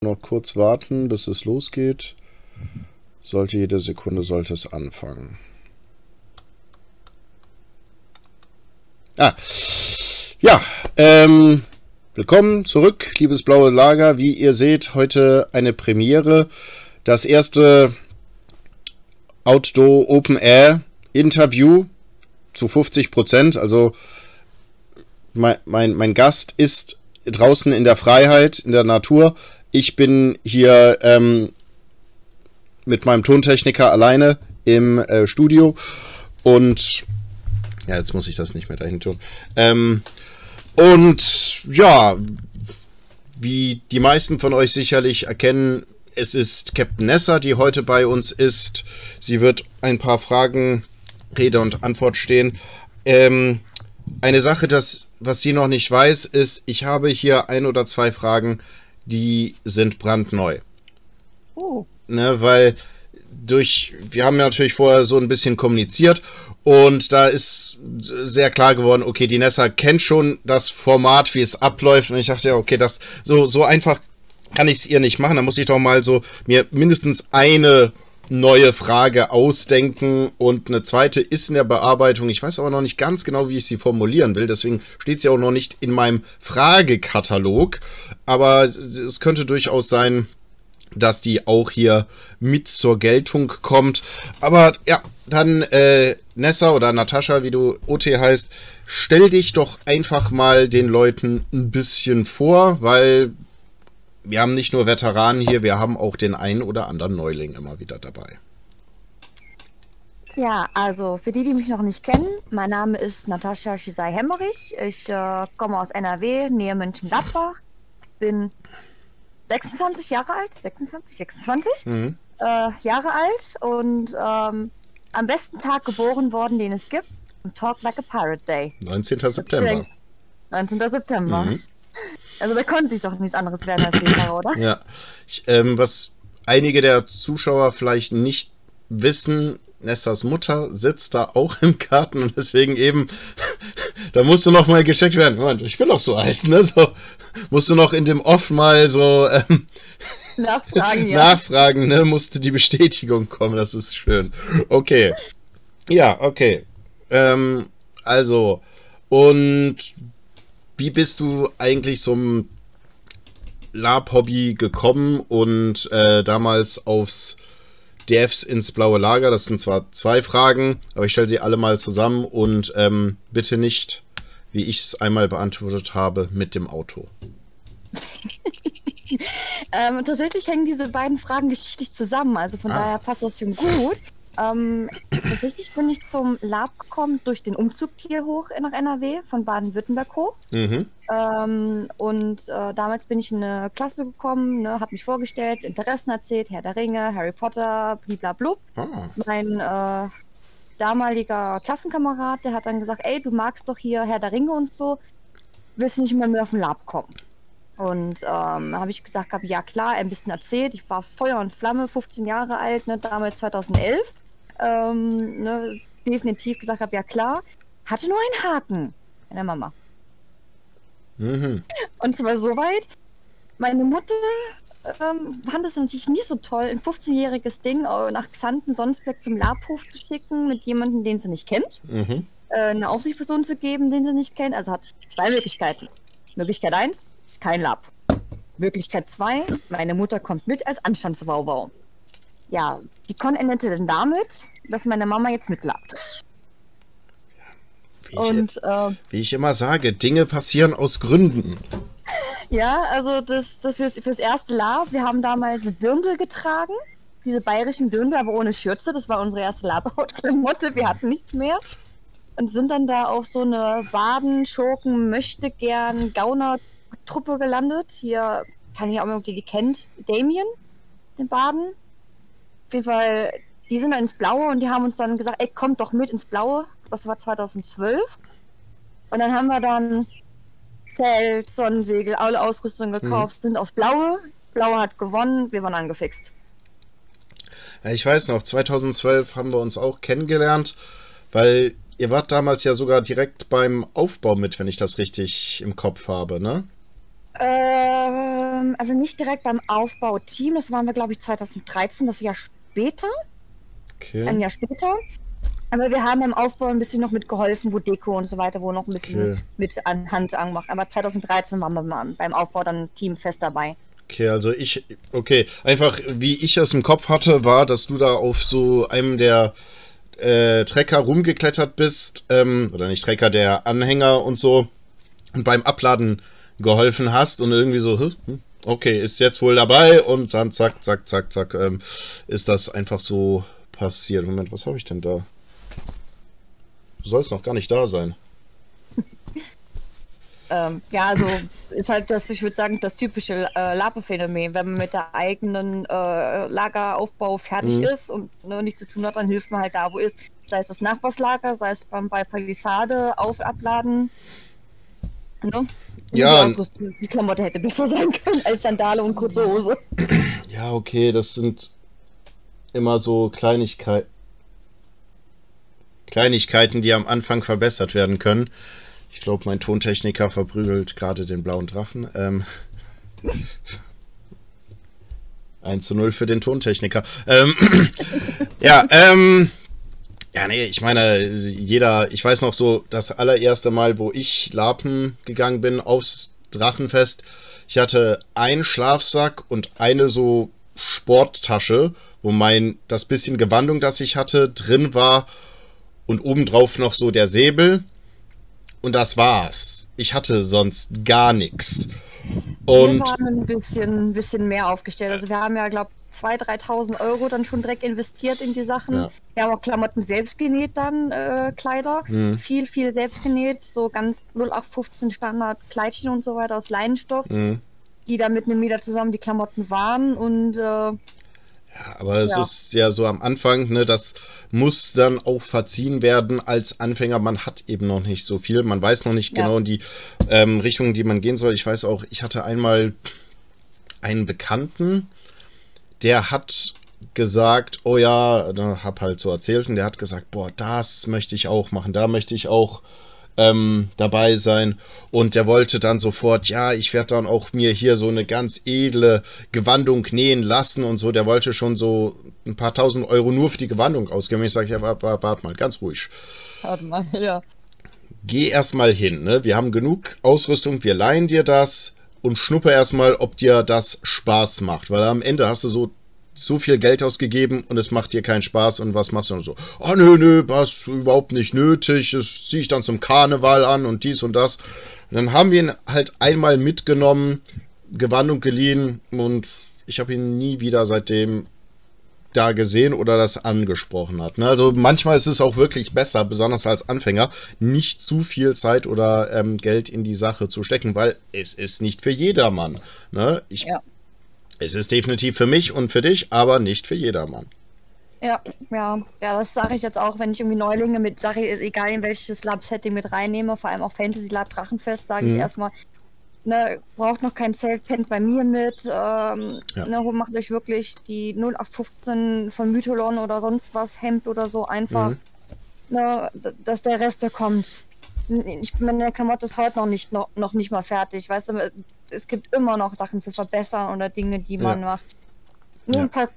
noch kurz warten, bis es losgeht. Jede Sekunde sollte es anfangen. Ja, willkommen zurück, liebes blaue Lager. Wie ihr seht, heute eine Premiere. Das erste Outdoor Open Air Interview zu 50%. Also mein Gast ist draußen in der Freiheit, in der Natur. Ich bin hier mit meinem Tontechniker alleine im Studio. Und ja, jetzt muss ich das nicht mehr dahin tun. Und ja, wie die meisten von euch sicherlich erkennen, es ist Captain Nessa, die heute bei uns ist. Sie wird ein paar Fragen Rede und Antwort stehen. Eine Sache, was sie noch nicht weiß, ist, ich habe hier 1 oder 2 Fragen, die sind brandneu. Oh. Ne, weil wir haben ja natürlich vorher so ein bisschen kommuniziert und da ist sehr klar geworden, okay, die Nessa kennt schon das Format, wie es abläuft und ich dachte ja, okay, das so einfach kann ich es ihr nicht machen, da muss ich doch mal so mir mindestens eine neue Frage ausdenken und eine zweite ist in der Bearbeitung. Ich weiß aber noch nicht ganz genau, wie ich sie formulieren will, deswegen steht sie auch noch nicht in meinem Fragekatalog, aber es könnte durchaus sein, dass die auch hier mit zur Geltung kommt. Aber ja, dann Nessa oder Natascha, wie du OT heißt, stell dich doch einfach mal den Leuten ein bisschen vor, weil wir haben nicht nur Veteranen hier, wir haben auch den einen oder anderen Neuling immer wieder dabei. Ja, also für die mich noch nicht kennen, mein Name ist Natascha Schisei-Hemmerich. Ich komme aus NRW, Nähe Mönchengladbach. Bin 26 Jahre alt, 26 Jahre alt und am besten Tag geboren worden, den es gibt. Und Talk Like a Pirate Day. 19. September. 19. September. Also da konnte ich doch nichts anderes werden als Jahre, oder? Ja. Was einige der Zuschauer vielleicht nicht wissen, Nessas Mutter sitzt da auch im Garten und deswegen eben, da musst du noch mal gecheckt werden. Moment, ich bin doch so alt, ne? So, musst du noch in dem Off mal so nachfragen, ja. Nachfragen, ne? Musste die Bestätigung kommen, das ist schön. Okay. Ja, okay. Also, und wie bist du eigentlich zum Lab-Hobby gekommen und damals aufs DFs ins blaue Lager? Das sind zwar 2 Fragen, aber ich stelle sie alle mal zusammen und bitte nicht, wie ich es einmal beantwortet habe, mit dem Auto. Tatsächlich hängen diese beiden Fragen geschichtlich zusammen, also von daher passt das schon gut. Tatsächlich bin ich zum Lab gekommen durch den Umzug hier hoch nach NRW, von Baden-Württemberg hoch. Damals bin ich in eine Klasse gekommen, ne, habe mich vorgestellt, Interessen erzählt, Herr der Ringe, Harry Potter, bliblablub. Mein damaliger Klassenkamerad, der hat dann gesagt, ey, du magst doch hier Herr der Ringe und so, willst du nicht mal mehr auf den Lab kommen? Und habe ich gesagt, ja klar, ein bisschen erzählt, ich war Feuer und Flamme, 15 Jahre alt, ne, damals 2011. Ne, definitiv gesagt habe, ja klar, hatte nur einen Haken, meine Mama. Und zwar soweit, meine Mutter fand es natürlich nicht so toll, ein 15-jähriges Ding nach Xanten-Sonsberg zum Labhof zu schicken, mit jemandem, den sie nicht kennt, eine Aufsichtsperson zu geben, den sie nicht kennt. Also hat 2 Möglichkeiten. Möglichkeit 1, kein Lab. Möglichkeit 2, meine Mutter kommt mit als Anstandswauwau. Ja, die Con endete dann damit, dass meine Mama jetzt mitlabt. Wie ich immer sage, Dinge passieren aus Gründen. Ja, also das fürs erste Lab, wir haben damals Dirndl getragen, diese bayerischen Dirndl, aber ohne Schürze, das war unsere erste Labhautklamotte, wir hatten nichts mehr. Und sind dann da auf so eine Baden, Schurken, möchte gern Gauner-Truppe gelandet. Hier, kann ich auch mal, ob ihr die kennt, Damien, den Baden. Auf jeden Fall, die sind dann ins Blaue und die haben uns dann gesagt, ey, kommt doch mit ins Blaue. Das war 2012. Und dann haben wir dann Zelt, Sonnensegel, alle Ausrüstung gekauft, sind aufs Blaue. Blaue hat gewonnen, wir waren angefixt. Ja, ich weiß noch, 2012 haben wir uns auch kennengelernt, weil ihr wart damals ja sogar direkt beim Aufbau mit, wenn ich das richtig im Kopf habe, ne? Also nicht direkt beim Aufbauteam, das waren wir, glaube ich, 2013, das Jahr später. Okay. Ein Jahr später. Aber wir haben beim Aufbau ein bisschen noch mitgeholfen, wo Deko und so weiter, wo noch ein bisschen mit an Hand angemacht. Aber 2013 waren wir mal beim Aufbau dann teamfest dabei. Okay, also einfach wie ich es im Kopf hatte, war, dass du da auf so einem der Trecker rumgeklettert bist, oder nicht Trecker, der Anhänger und so, und beim Abladen geholfen hast und irgendwie so, okay, ist jetzt wohl dabei und dann zack, zack, zack, zack, ist das einfach so passiert. Moment, was habe ich denn da? Du sollst noch gar nicht da sein. Ja, also ist halt das, ich würde sagen, das typische Lape-Phänomen. Wenn man mit der eigenen Lageraufbau fertig ist und nichts zu tun hat, dann hilft man halt da, wo ist. Sei es das Nachbarslager, sei es bei Palisade, abladen. Ne? Ja. Die Klamotte hätte besser sein können als Sandale und kurze Hose. Ja, okay, das sind immer so Kleinigkeiten, die am Anfang verbessert werden können. Ich glaube, mein Tontechniker verprügelt gerade den blauen Drachen. 1:0 für den Tontechniker. Ja, nee, ich meine, ich weiß noch so, das allererste Mal, wo ich Lapen gegangen bin aufs Drachenfest, ich hatte einen Schlafsack und eine so Sporttasche, wo das bisschen Gewandung, das ich hatte, drin war und obendrauf noch so der Säbel. Und das war's. Ich hatte sonst gar nichts. Und wir waren ein bisschen mehr aufgestellt. Also wir haben ja, glaube ich, 2.000, 3.000 Euro dann schon direkt investiert in die Sachen. Ja. Wir haben auch Klamotten selbst genäht dann, Kleider. Viel selbst genäht. So ganz 0815 Standard Kleidchen und so weiter aus Leinenstoff. Die dann mit einem Mieder zusammen die Klamotten waren und ja, aber es ist ja so am Anfang, ne, das muss dann auch verziehen werden als Anfänger. Man hat eben noch nicht so viel. Man weiß noch nicht genau in die Richtung, die man gehen soll. Ich weiß auch, ich hatte einmal einen Bekannten, der hat gesagt, oh ja, hab halt so erzählt und der hat gesagt, boah, das möchte ich auch machen, da möchte ich auch dabei sein, und der wollte dann sofort, ja, ich werde dann auch mir hier so eine ganz edle Gewandung nähen lassen und so. Der wollte schon so ein paar tausend Euro nur für die Gewandung ausgeben. Ich sage, ja, warte mal, ganz ruhig. Warte mal, ja. Geh erstmal hin, ne? Wir haben genug Ausrüstung, wir leihen dir das und schnuppe erstmal, ob dir das Spaß macht, weil am Ende hast du so viel Geld ausgegeben und es macht dir keinen Spaß, und was machst du dann so? Oh, nö, was überhaupt nicht nötig, das ziehe ich dann zum Karneval an und dies und das. Und dann haben wir ihn halt einmal mitgenommen, Gewandung geliehen, und ich habe ihn nie wieder seitdem da gesehen oder das angesprochen hat. Ne? Also manchmal ist es auch wirklich besser, besonders als Anfänger, nicht zu viel Zeit oder Geld in die Sache zu stecken, weil es ist nicht für jedermann. Ne? Es ist definitiv für mich und für dich, aber nicht für jedermann. Ja, das sage ich jetzt auch, wenn ich irgendwie Neulinge mit, sage ich, egal in welches Lab-Setting mit reinnehme, vor allem auch Fantasy Lab Drachenfest, sage ich erstmal, ne, braucht noch kein Zelt, pennt bei mir mit, ne, macht euch wirklich die 0815 von Mytholon oder sonst was, Hemd oder so einfach, ne, dass der Rest, der kommt. Meine Klamotte ist heute noch nicht mal fertig, weißt du, es gibt immer noch Sachen zu verbessern oder Dinge, die man macht. Nur ein paar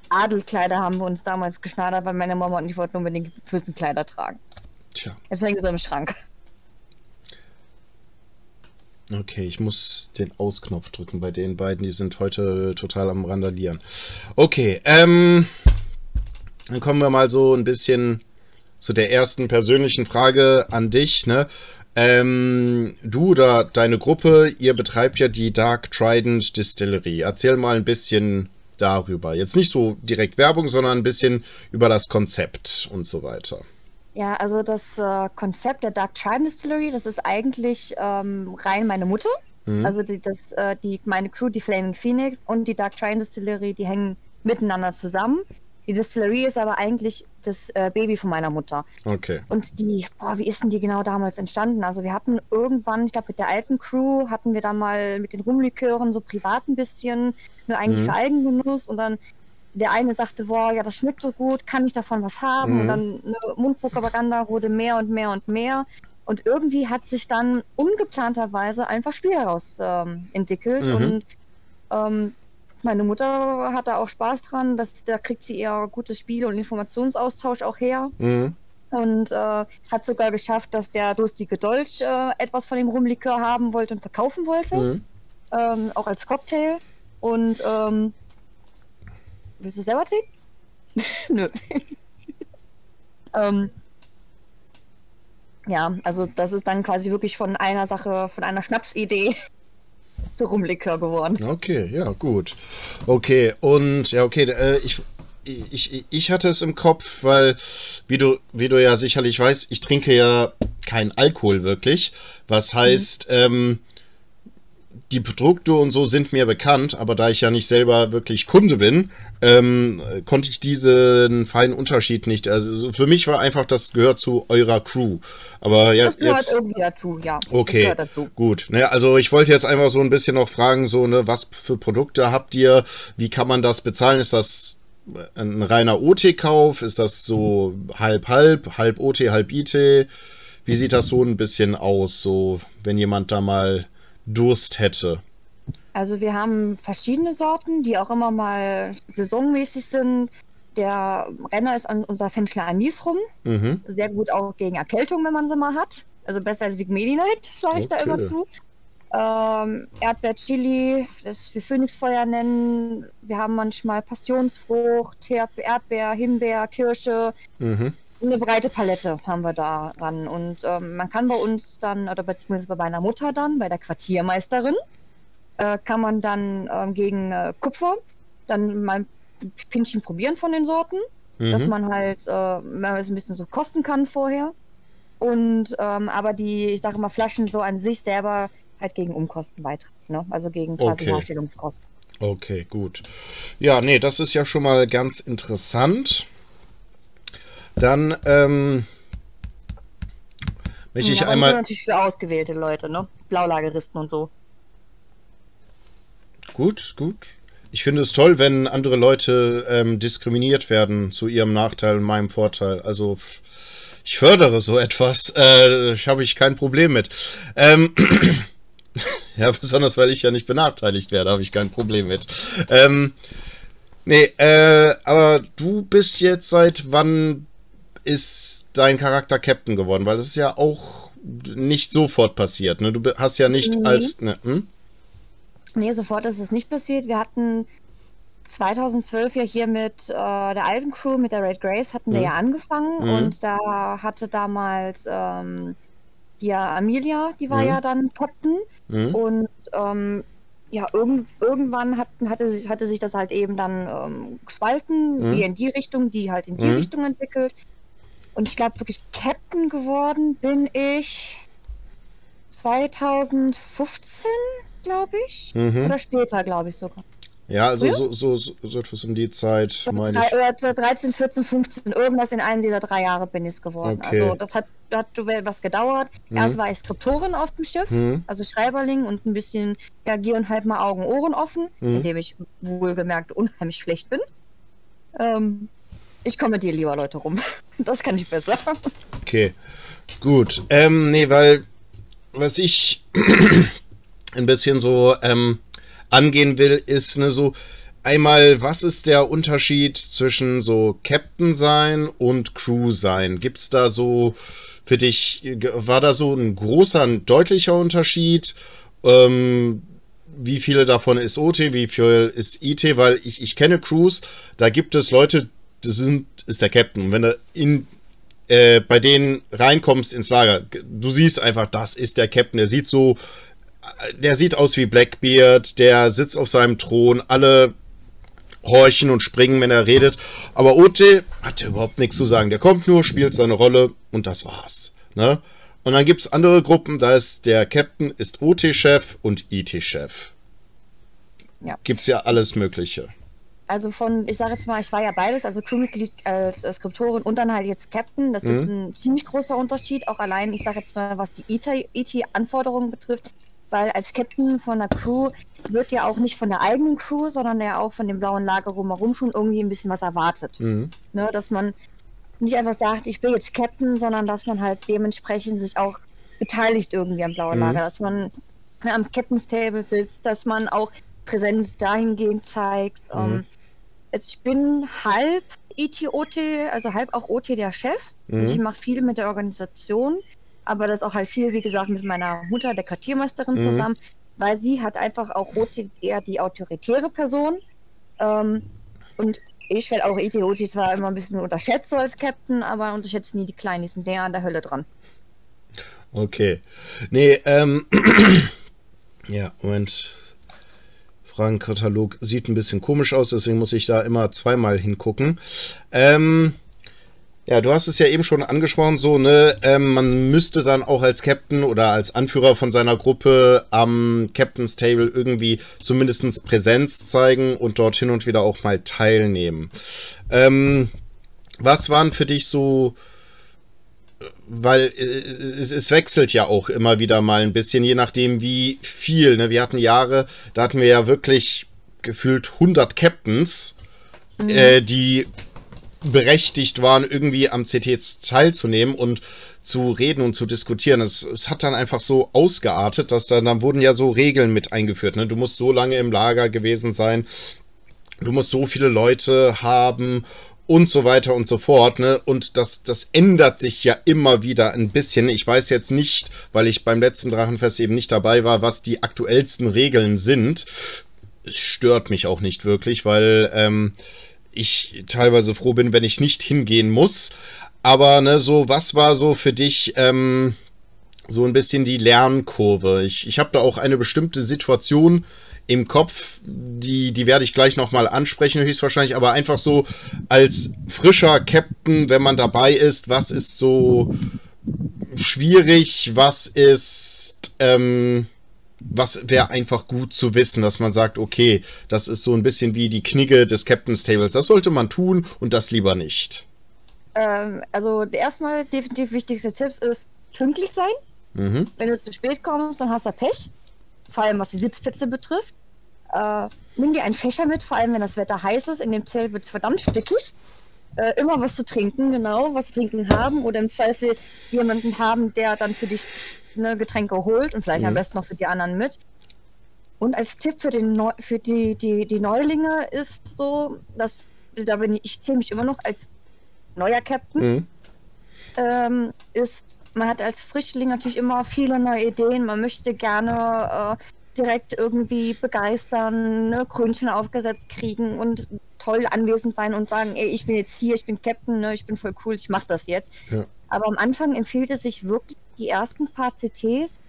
Adelkleider haben wir uns damals geschneidert, weil meine Mama und ich wollten unbedingt Fürstenkleider tragen. Tja. Jetzt hängen sie im Schrank. Okay, ich muss den Ausknopf drücken bei den beiden, die sind heute total am Randalieren. Okay, dann kommen wir mal so ein bisschen zu der ersten persönlichen Frage an dich, ne? Du oder deine Gruppe, ihr betreibt ja die Dark Trident Distillery. Erzähl mal ein bisschen darüber. Jetzt nicht so direkt Werbung, sondern ein bisschen über das Konzept und so weiter. Ja, also das Konzept der Dark Trident Distillery, das ist eigentlich rein meine Mutter. Also meine Crew, die Flaming Phoenix und die Dark Trident Distillery, die hängen miteinander zusammen. Die Distillery ist aber eigentlich das Baby von meiner Mutter. Okay. Und wie ist denn die genau damals entstanden? Also wir hatten irgendwann, ich glaube mit der alten Crew, hatten wir dann mal mit den Rumlikören so privat ein bisschen, nur eigentlich für Eigengenuss. Und dann der eine sagte, boah, ja, das schmeckt so gut, kann ich davon was haben? Und dann eine Mundpropaganda wurde mehr und mehr und mehr. Und irgendwie hat sich dann ungeplanterweise einfach Spiel daraus entwickelt. Und meine Mutter hat da auch Spaß dran, da kriegt sie eher gutes Spiel- und Informationsaustausch auch her. Und hat sogar geschafft, dass der durstige Dolch etwas von dem Rumlikör haben wollte und verkaufen wollte. Auch als Cocktail. Und willst du selber trinken? Nö. Ja, also das ist dann quasi wirklich von einer Sache, von einer Schnapsidee zu Rumlikör geworden. Okay, ja, gut. Okay, und ja, okay, ich hatte es im Kopf, weil, wie du ja sicherlich weißt, ich trinke ja keinen Alkohol wirklich. Was heißt, die Produkte und so sind mir bekannt, aber da ich ja nicht selber wirklich Kunde bin, konnte ich diesen feinen Unterschied nicht. Also für mich war einfach, das gehört zu eurer Crew. Aber das gehört irgendwie dazu, ja. Okay, das gehört dazu. Gut. Ne, also ich wollte jetzt einfach so ein bisschen noch fragen, so, ne, was für Produkte habt ihr? Wie kann man das bezahlen? Ist das ein reiner OT-Kauf? Ist das so halb OT, halb IT? Wie sieht das so ein bisschen aus, so wenn jemand da mal Durst hätte? Also wir haben verschiedene Sorten, die auch immer mal saisonmäßig sind. Der Renner ist an unser Fenchler Anis rum. Sehr gut auch gegen Erkältung, wenn man sie mal hat. Also besser als Vic Medi-Night, sage ich da immer zu. Erdbeer-Chili, das wir Phönixfeuer nennen. Wir haben manchmal Passionsfrucht, Erdbeer, Himbeer, Kirsche. Eine breite Palette haben wir da ran. Und man kann bei uns dann, oder beziehungsweise bei meiner Mutter dann, bei der Quartiermeisterin, kann man dann gegen Kupfer dann mal ein Pinchen probieren von den Sorten, dass man halt ein bisschen so kosten kann vorher. Und aber die, ich sage mal, Flaschen so an sich selber halt gegen Umkosten beitragen, ne? Also gegen quasi Herstellungskosten. Okay, gut. Ja, nee, das ist ja schon mal ganz interessant. Dann möchte ich einmal... natürlich für ausgewählte Leute, ne? Blaulageristen und so. Gut, gut. Ich finde es toll, wenn andere Leute diskriminiert werden zu ihrem Nachteil und meinem Vorteil. Also ich fördere so etwas. Habe ich kein Problem mit. Ja, besonders weil ich ja nicht benachteiligt werde, habe ich kein Problem mit. Nee, aber du bist jetzt, seit wann ist dein Charakter Captain geworden? Weil das ist ja auch nicht sofort passiert, ne? Du hast ja nicht als... Ne, Nee, sofort ist es nicht passiert. Wir hatten 2012 ja hier mit der alten Crew, mit der Red Grace, hatten wir ja angefangen. Und da hatte damals hier Amelia, die war ja dann Captain. Und ja, irgendwann hatte sich das halt eben dann gespalten, die in die Richtung, die halt in die Richtung entwickelt. Und ich glaube, wirklich Captain geworden bin ich 2015, glaube ich. Oder später, glaube ich sogar. Ja, also so etwas um die Zeit, meine ich. 13, 14, 15, irgendwas in einem dieser 3 Jahre bin ich geworden. Okay. Also das hat was gedauert. Erst war ich Skriptorin auf dem Schiff, also Schreiberling und ein bisschen Gier und halb mal Augen, Ohren offen, indem ich wohlgemerkt unheimlich schlecht bin. Ich kommentiere lieber Leute rum. Das kann ich besser. Okay, gut. Nee, weil was ich ein bisschen so angehen will, ist ne, so einmal, was ist der Unterschied zwischen so Captain sein und Crew sein? Gibt es da so für dich, war da so ein großer, ein deutlicher Unterschied? Wie viele davon ist OT, wie viel ist IT? Weil ich kenne Crews, da gibt es Leute, ist der Captain. Und wenn du bei denen reinkommst ins Lager, du siehst einfach, das ist der Captain. Der sieht aus wie Blackbeard, der sitzt auf seinem Thron, alle horchen und springen, wenn er redet. Aber OT hat überhaupt nichts zu sagen. Der kommt nur, spielt seine Rolle und das war's. Ne? Und dann gibt es andere Gruppen, da ist der Captain, ist OT-Chef und IT-Chef. Ja. Gibt's ja alles Mögliche. Also ich sage jetzt mal, ich war ja beides, also Crewmitglied als Skriptorin und dann halt jetzt Captain. Das ist ein ziemlich großer Unterschied, auch allein, ich sage jetzt mal, was die IT-Anforderungen betrifft. Weil als Captain von der Crew wird ja auch nicht von der eigenen Crew, sondern ja auch von dem blauen Lager rumherum schon irgendwie ein bisschen was erwartet. Ne, dass man nicht einfach sagt, ich bin jetzt Captain, sondern dass man halt dementsprechend sich auch beteiligt irgendwie am blauen Lager, dass man am Captain's Table sitzt, dass man auch Präsenz dahingehend zeigt. Ich bin halb ET-OT, also halb auch OT der Chef. Also ich mache viel mit der Organisation, aber das auch halt viel, wie gesagt, mit meiner Mutter, der Quartiermeisterin zusammen, weil sie hat einfach auch OT eher die autoritäre Person. Und ich werde auch ET-OT zwar immer ein bisschen unterschätzt so als Captain, aber unterschätzt nie die Kleinen, die sind näher an der Hölle dran. Okay. Nee, ja, Moment. Fragenkatalog sieht ein bisschen komisch aus, deswegen muss ich da immer zweimal hingucken. Ja, du hast es ja eben schon angesprochen, so, ne, man müsste dann auch als Captain oder als Anführer von seiner Gruppe am Captain's Table irgendwie zumindest Präsenz zeigen und dort hin und wieder auch mal teilnehmen. Was waren für dich so, weil es wechselt ja auch immer wieder mal ein bisschen, je nachdem wie viel, ne? Wir hatten Jahre, da hatten wir ja wirklich gefühlt 100 Captains, die berechtigt waren, irgendwie am CT teilzunehmen und zu reden und zu diskutieren. Es hat dann einfach so ausgeartet, dass dann wurden ja so Regeln mit eingeführt, ne? Du musst so lange im Lager gewesen sein, du musst so viele Leute haben und so weiter und so fort, ne? Und das ändert sich ja immer wieder ein bisschen. Ich weiß jetzt nicht, weil ich beim letzten Drachenfest eben nicht dabei war, was die aktuellsten Regeln sind. Es stört mich auch nicht wirklich, weil ich teilweise froh bin, wenn ich nicht hingehen muss. Aber ne, so, was war so für dich so ein bisschen die Lernkurve? Ich habe da auch eine bestimmte Situation im Kopf, die werde ich gleich nochmal ansprechen, höchstwahrscheinlich, aber einfach so als frischer Captain, wenn man dabei ist, was ist so schwierig, was wäre einfach gut zu wissen, dass man sagt, okay, das ist so ein bisschen wie die Knigge des Captain's Tables, das sollte man tun und das lieber nicht. Also erstmal definitiv wichtigste Tipps ist pünktlich sein. Wenn du zu spät kommst, dann hast du Pech. Vor allem was die Sitzplätze betrifft. Nimm dir einen Fächer mit, vor allem wenn das Wetter heiß ist. In dem Zelt wird es verdammt stickig. Immer was zu trinken, genau, was zu trinken haben. Oder im Zweifel jemanden haben, der dann für dich Getränke holt und vielleicht am besten noch für die anderen mit. Und als Tipp für die Neulinge ist so, dass ich zähle mich immer noch als neuer Captain. Man hat als Frischling natürlich immer viele neue Ideen. Man möchte gerne direkt irgendwie begeistern, ne, Krönchen aufgesetzt kriegen und toll anwesend sein und sagen, ey, ich bin jetzt hier, ich bin Captain, ne, ich bin voll cool, ich mach das jetzt. Ja. Aber am Anfang empfiehlt es sich wirklich, die ersten paar CTs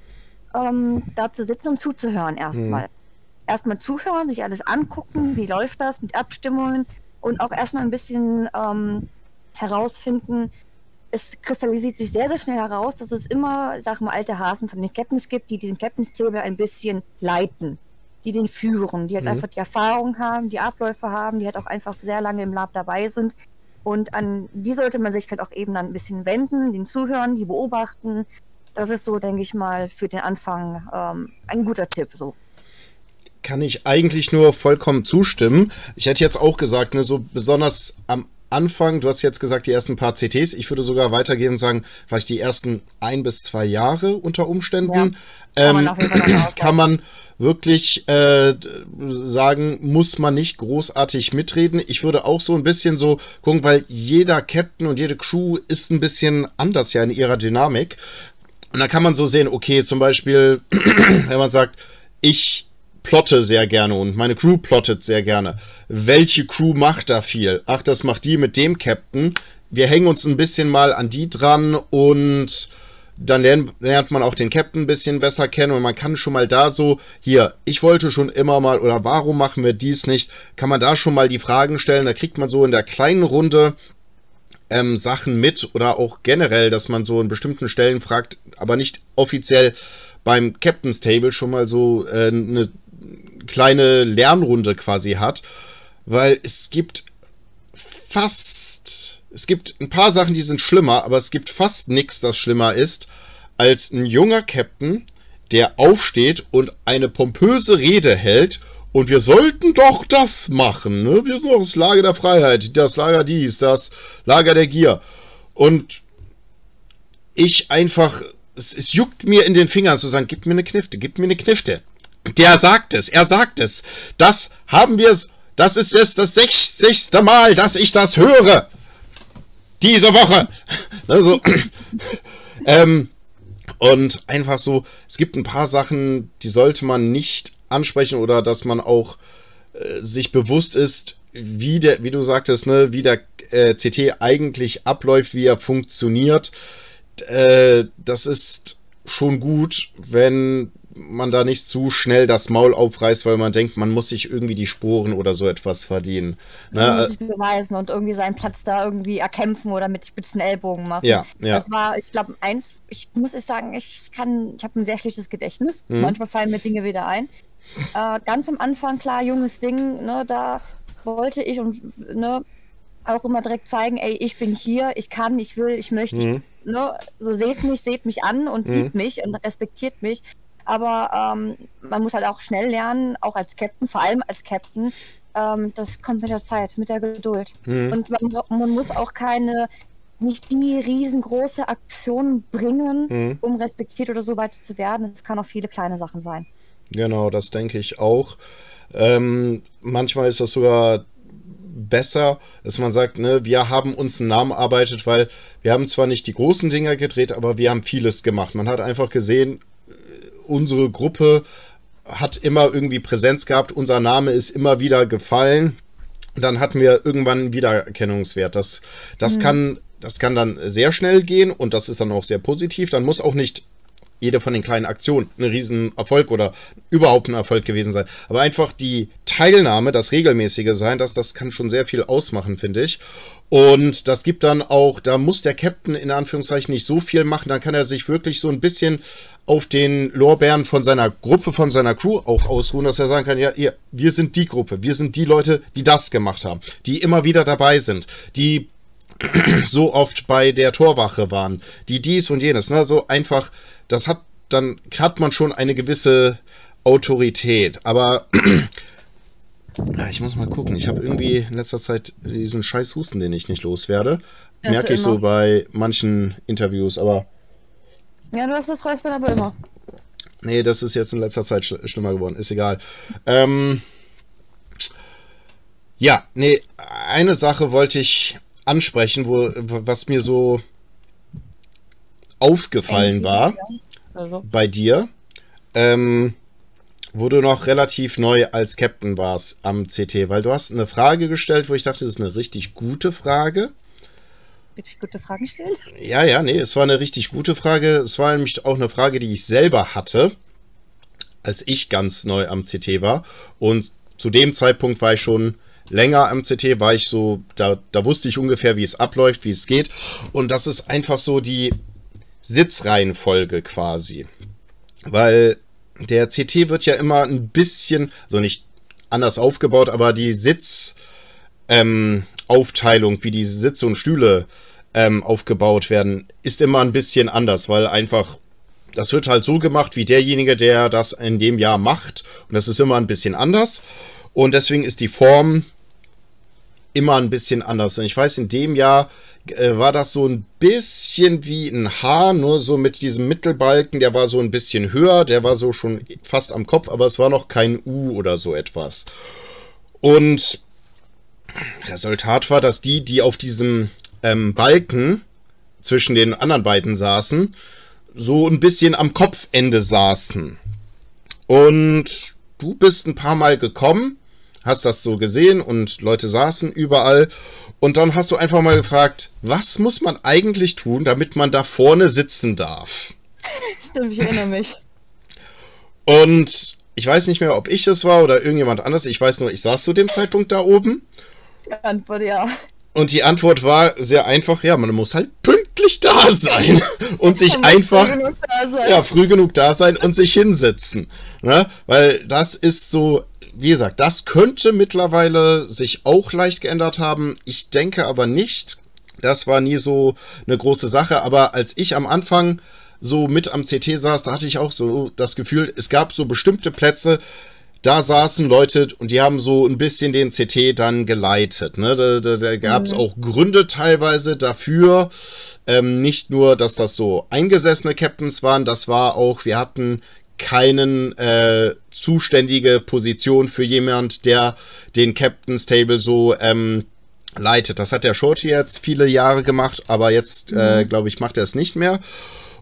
da zu sitzen und zuzuhören erstmal. Erstmal zuhören, sich alles angucken, wie läuft das mit Abstimmungen und auch erstmal ein bisschen herausfinden. Es kristallisiert sich sehr, sehr schnell heraus, dass es immer, sag mal, alte Hasen von den Captains gibt, die diesen Captain's Table ein bisschen leiten, die den führen, die halt einfach die Erfahrung haben, die Abläufe haben, die halt auch einfach sehr lange im Lab dabei sind. Und an die sollte man sich halt auch eben dann ein bisschen wenden, den zuhören, die beobachten. Das ist so, denke ich mal, für den Anfang ein guter Tipp. So. Kann ich eigentlich nur vollkommen zustimmen. Ich hätte jetzt auch gesagt, ne, so besonders am Anfang, du hast jetzt gesagt, die ersten paar CTs, ich würde sogar weitergehen und sagen, vielleicht die ersten 1 bis 2 Jahre unter Umständen, kann man wirklich sagen, muss man nicht großartig mitreden. Ich würde auch so ein bisschen so gucken, weil jeder Captain und jede Crew ist ein bisschen anders ja in ihrer Dynamik. Und dann kann man so sehen, okay, zum Beispiel, wenn man sagt, ich plotte sehr gerne und meine Crew plottet sehr gerne. Welche Crew macht da viel? Ach, das macht die mit dem Captain. Wir hängen uns ein bisschen mal an die dran und dann lernt man auch den Captain ein bisschen besser kennen und man kann schon mal da so, hier, ich wollte schon immer mal oder warum machen wir dies nicht? Kann man da schon mal die Fragen stellen? Da kriegt man so in der kleinen Runde Sachen mit oder auch generell, dass man so an bestimmten Stellen fragt, aber nicht offiziell beim Captain's Table schon mal so eine kleine Lernrunde quasi hat, weil es gibt ein paar Sachen, die sind schlimmer, aber es gibt fast nichts, das schlimmer ist, als ein junger Captain, der aufsteht und eine pompöse Rede hält und wir sollten doch das machen, ne? Wir sind doch das Lager der Freiheit, das Lager dies, das Lager der Gier. Und ich einfach es juckt mir in den Fingern zu sagen, gib mir eine Knifte, gib mir eine Knifte. Der sagt es, er sagt es. Das ist jetzt das 60. Mal, dass ich das höre. Diese Woche. Also, und einfach so, es gibt ein paar Sachen, die sollte man nicht ansprechen oder dass man auch sich bewusst ist, wie du sagtest, ne, wie der CT eigentlich abläuft, wie er funktioniert. Das ist schon gut, wenn man da nicht zu schnell das Maul aufreißt, weil man denkt, man muss sich irgendwie die Sporen oder so etwas verdienen. Ne? Man muss sich beweisen und irgendwie seinen Platz da irgendwie erkämpfen oder mit spitzen Ellbogen machen. Ja. Das war, ich glaube, ich muss sagen, ich habe ein sehr schlechtes Gedächtnis. Manchmal fallen mir Dinge wieder ein. Ganz am Anfang, klar, junges Ding, ne, da wollte ich und ne, auch immer direkt zeigen, ey, ich bin hier, ich kann, ich will, ich möchte, ne, so seht mich an und sieht mich und respektiert mich. Aber man muss halt auch schnell lernen, auch als Captain, vor allem als Captain, das kommt mit der Zeit, mit der Geduld. Und man muss auch nicht die riesengroße Aktion bringen, um respektiert oder so weiter zu werden. Es kann auch viele kleine Sachen sein. Genau, das denke ich auch. Manchmal ist das sogar besser, dass man sagt, ne, wir haben uns einen Namen erarbeitet, weil wir haben zwar nicht die großen Dinger gedreht, aber wir haben vieles gemacht. Man hat einfach gesehen, unsere Gruppe hat immer irgendwie Präsenz gehabt, unser Name ist immer wieder gefallen und dann hatten wir irgendwann einen Wiedererkennungswert. Das kann dann sehr schnell gehen und das ist dann auch sehr positiv. Dann muss auch nicht jede von den kleinen Aktionen ein Riesenerfolg oder überhaupt ein Erfolg gewesen sein. Aber einfach die Teilnahme, das regelmäßige Sein, das kann schon sehr viel ausmachen, finde ich. Und das gibt dann auch, da muss der Captain in Anführungszeichen nicht so viel machen, dann kann er sich wirklich so ein bisschen auf den Lorbeeren von seiner Gruppe, von seiner Crew auch ausruhen, dass er sagen kann, ja, wir sind die Gruppe, wir sind die Leute, die das gemacht haben, die immer wieder dabei sind, die so oft bei der Torwache waren, die dies und jenes, ne, so einfach, dann hat man schon eine gewisse Autorität, aber ich muss mal gucken, ich habe irgendwie in letzter Zeit diesen scheiß Husten, den ich nicht loswerde, merke ich so bei manchen Interviews, aber ja, du hast das Räuspern aber immer. Nee, das ist jetzt in letzter Zeit schlimmer geworden, ist egal. Ja, nee, eine Sache wollte ich ansprechen, was mir so aufgefallen war bei dir, wo du noch relativ neu als Captain warst am CT, weil du hast eine Frage gestellt, wo ich dachte, das ist eine richtig gute Frage. Richtig gute Fragen stellen? Ja, nee, es war eine richtig gute Frage. Es war nämlich auch eine Frage, die ich selber hatte, als ich ganz neu am CT war. Und zu dem Zeitpunkt war ich schon länger am CT, war ich so, da wusste ich ungefähr, wie es abläuft, wie es geht. Und das ist einfach so die Sitzreihenfolge quasi. Weil der CT wird ja immer ein bisschen, also nicht anders aufgebaut, aber die Sitzaufteilung, wie die Sitze und Stühle aufgebaut werden, ist immer ein bisschen anders, weil einfach, das wird halt so gemacht, wie derjenige, der das in dem Jahr macht. Und das ist immer ein bisschen anders. Und deswegen ist die Form immer ein bisschen anders. Und ich weiß, in dem Jahr war das so ein bisschen wie ein Haar, nur so mit diesem Mittelbalken, der war so ein bisschen höher, der war so schon fast am Kopf, aber es war noch kein U oder so etwas. Und Resultat war, dass die auf diesem Balken zwischen den anderen beiden saßen, so ein bisschen am Kopfende saßen. Und du bist ein paar Mal gekommen, hast das so gesehen und Leute saßen überall. Und dann hast du einfach mal gefragt, was muss man eigentlich tun, damit man da vorne sitzen darf? Stimmt, ich erinnere mich. Und ich weiß nicht mehr, ob ich das war oder irgendjemand anderes. Ich weiß nur, ich saß zu dem Zeitpunkt da oben. Die Antwort, ja. Und die Antwort war sehr einfach, ja, man muss halt pünktlich da sein und sich einfach früh genug da sein und sich hinsetzen. Ne? Weil das ist so, wie gesagt, das könnte mittlerweile sich auch leicht geändert haben. Ich denke aber nicht. Das war nie so eine große Sache. Aber als ich am Anfang so mit am CT saß, da hatte ich auch so das Gefühl, es gab so bestimmte Plätze, da saßen Leute und die haben so ein bisschen den CT dann geleitet. Ne? Da gab es auch Gründe teilweise dafür. Nicht nur, dass das so eingesessene Captains waren, das war auch, wir hatten keinen zuständige Position für jemand, der den Captain's Table so leitet. Das hat der Shorty jetzt viele Jahre gemacht, aber jetzt, glaube ich, macht er es nicht mehr.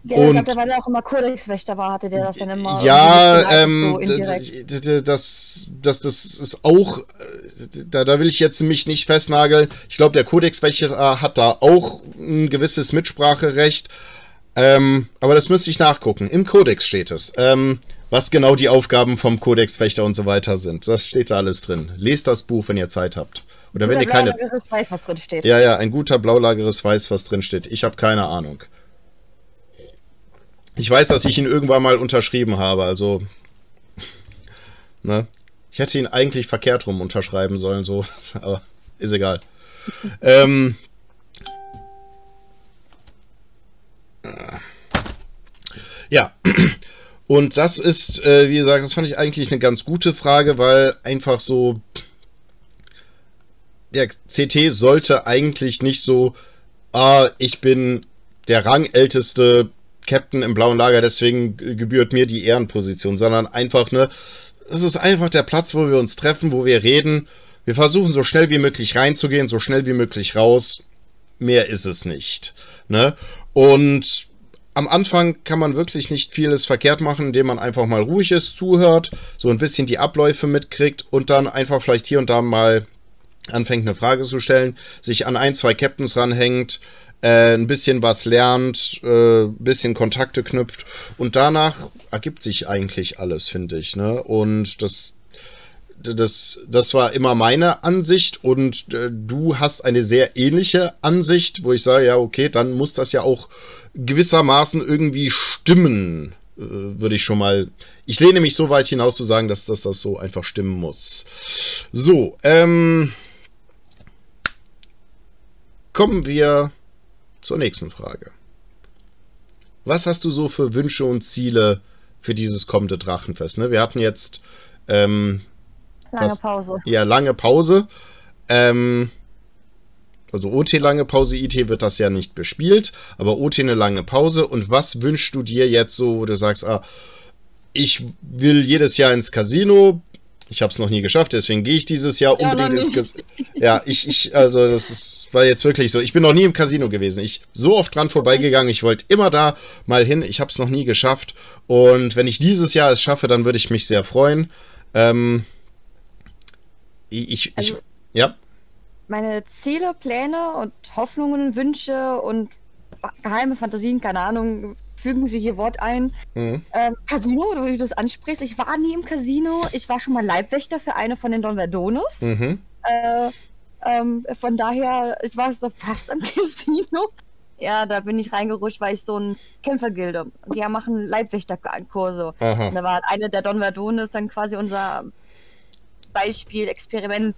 Ja, ich glaube, der war ja auch immer Kodexwächter war, hatte der das dann immer. Ja, das ist auch, da will ich jetzt mich nicht festnageln. Ich glaube, der Kodexwächter hat da auch ein gewisses Mitspracherecht. Aber das müsste ich nachgucken. Im Kodex steht es. Was genau die Aufgaben vom Kodexwächter und so weiter sind. Das steht da alles drin. Lest das Buch, wenn ihr Zeit habt. Oder wenn ihr keine. Ein guter Blaulageres weiß, was drin steht. Ja, ein guter Blaulageres weiß, was drin steht. Ich habe keine Ahnung. Ich weiß, dass ich ihn irgendwann mal unterschrieben habe, also. Ne? Ich hätte ihn eigentlich verkehrt rum unterschreiben sollen, so. Aber ist egal. Ja. Und das ist, wie gesagt, das fand ich eigentlich eine ganz gute Frage, weil einfach so. Der CT sollte eigentlich nicht so, ich bin der rangälteste Captain im blauen Lager, deswegen gebührt mir die Ehrenposition, sondern einfach, ne, es ist einfach der Platz, wo wir uns treffen, wo wir reden. Wir versuchen so schnell wie möglich reinzugehen, so schnell wie möglich raus. Mehr ist es nicht, ne? Und am Anfang kann man wirklich nicht vieles verkehrt machen, indem man einfach mal ruhig ist, zuhört, so ein bisschen die Abläufe mitkriegt und dann einfach vielleicht hier und da mal anfängt eine Frage zu stellen, sich an ein, zwei Captains ranhängt, ein bisschen was lernt, ein bisschen Kontakte knüpft und danach ergibt sich eigentlich alles, finde ich. Ne? Und das war immer meine Ansicht und du hast eine sehr ähnliche Ansicht, wo ich sage, ja okay, dann muss das ja auch gewissermaßen irgendwie stimmen, würde ich schon mal... Ich lehne mich so weit hinaus zu sagen, dass das so einfach stimmen muss. So, kommen wir zur nächsten Frage. Was hast du so für Wünsche und Ziele für dieses kommende Drachenfest? Ne? Wir hatten jetzt lange Pause. Ja, lange Pause. Also OT lange Pause, IT wird das ja nicht bespielt, aber OT eine lange Pause. Und was wünschst du dir jetzt so, wo du sagst, ich will jedes Jahr ins Casino. Ich habe es noch nie geschafft, deswegen gehe ich dieses Jahr unbedingt ins Casino. Ja, also war jetzt wirklich so. Ich bin noch nie im Casino gewesen. Ich so oft dran vorbeigegangen. Ich wollte immer da mal hin. Ich habe es noch nie geschafft. Und wenn ich dieses Jahr es schaffe, dann würde ich mich sehr freuen. Ja. Meine Ziele, Pläne und Hoffnungen, Wünsche und geheime Fantasien, keine Ahnung, fügen Sie hier Wort ein. Casino, wie du das ansprichst, ich war nie im Casino. Ich war schon mal Leibwächter für eine von den Don Verdones. Von daher, ich war so fast am Casino. Ja, da bin ich reingerutscht, weil ich so ein Kämpfergilde. Die machen Leibwächterkurse. Und da war eine der Don Verdones dann quasi unser Beispiel, Experiment,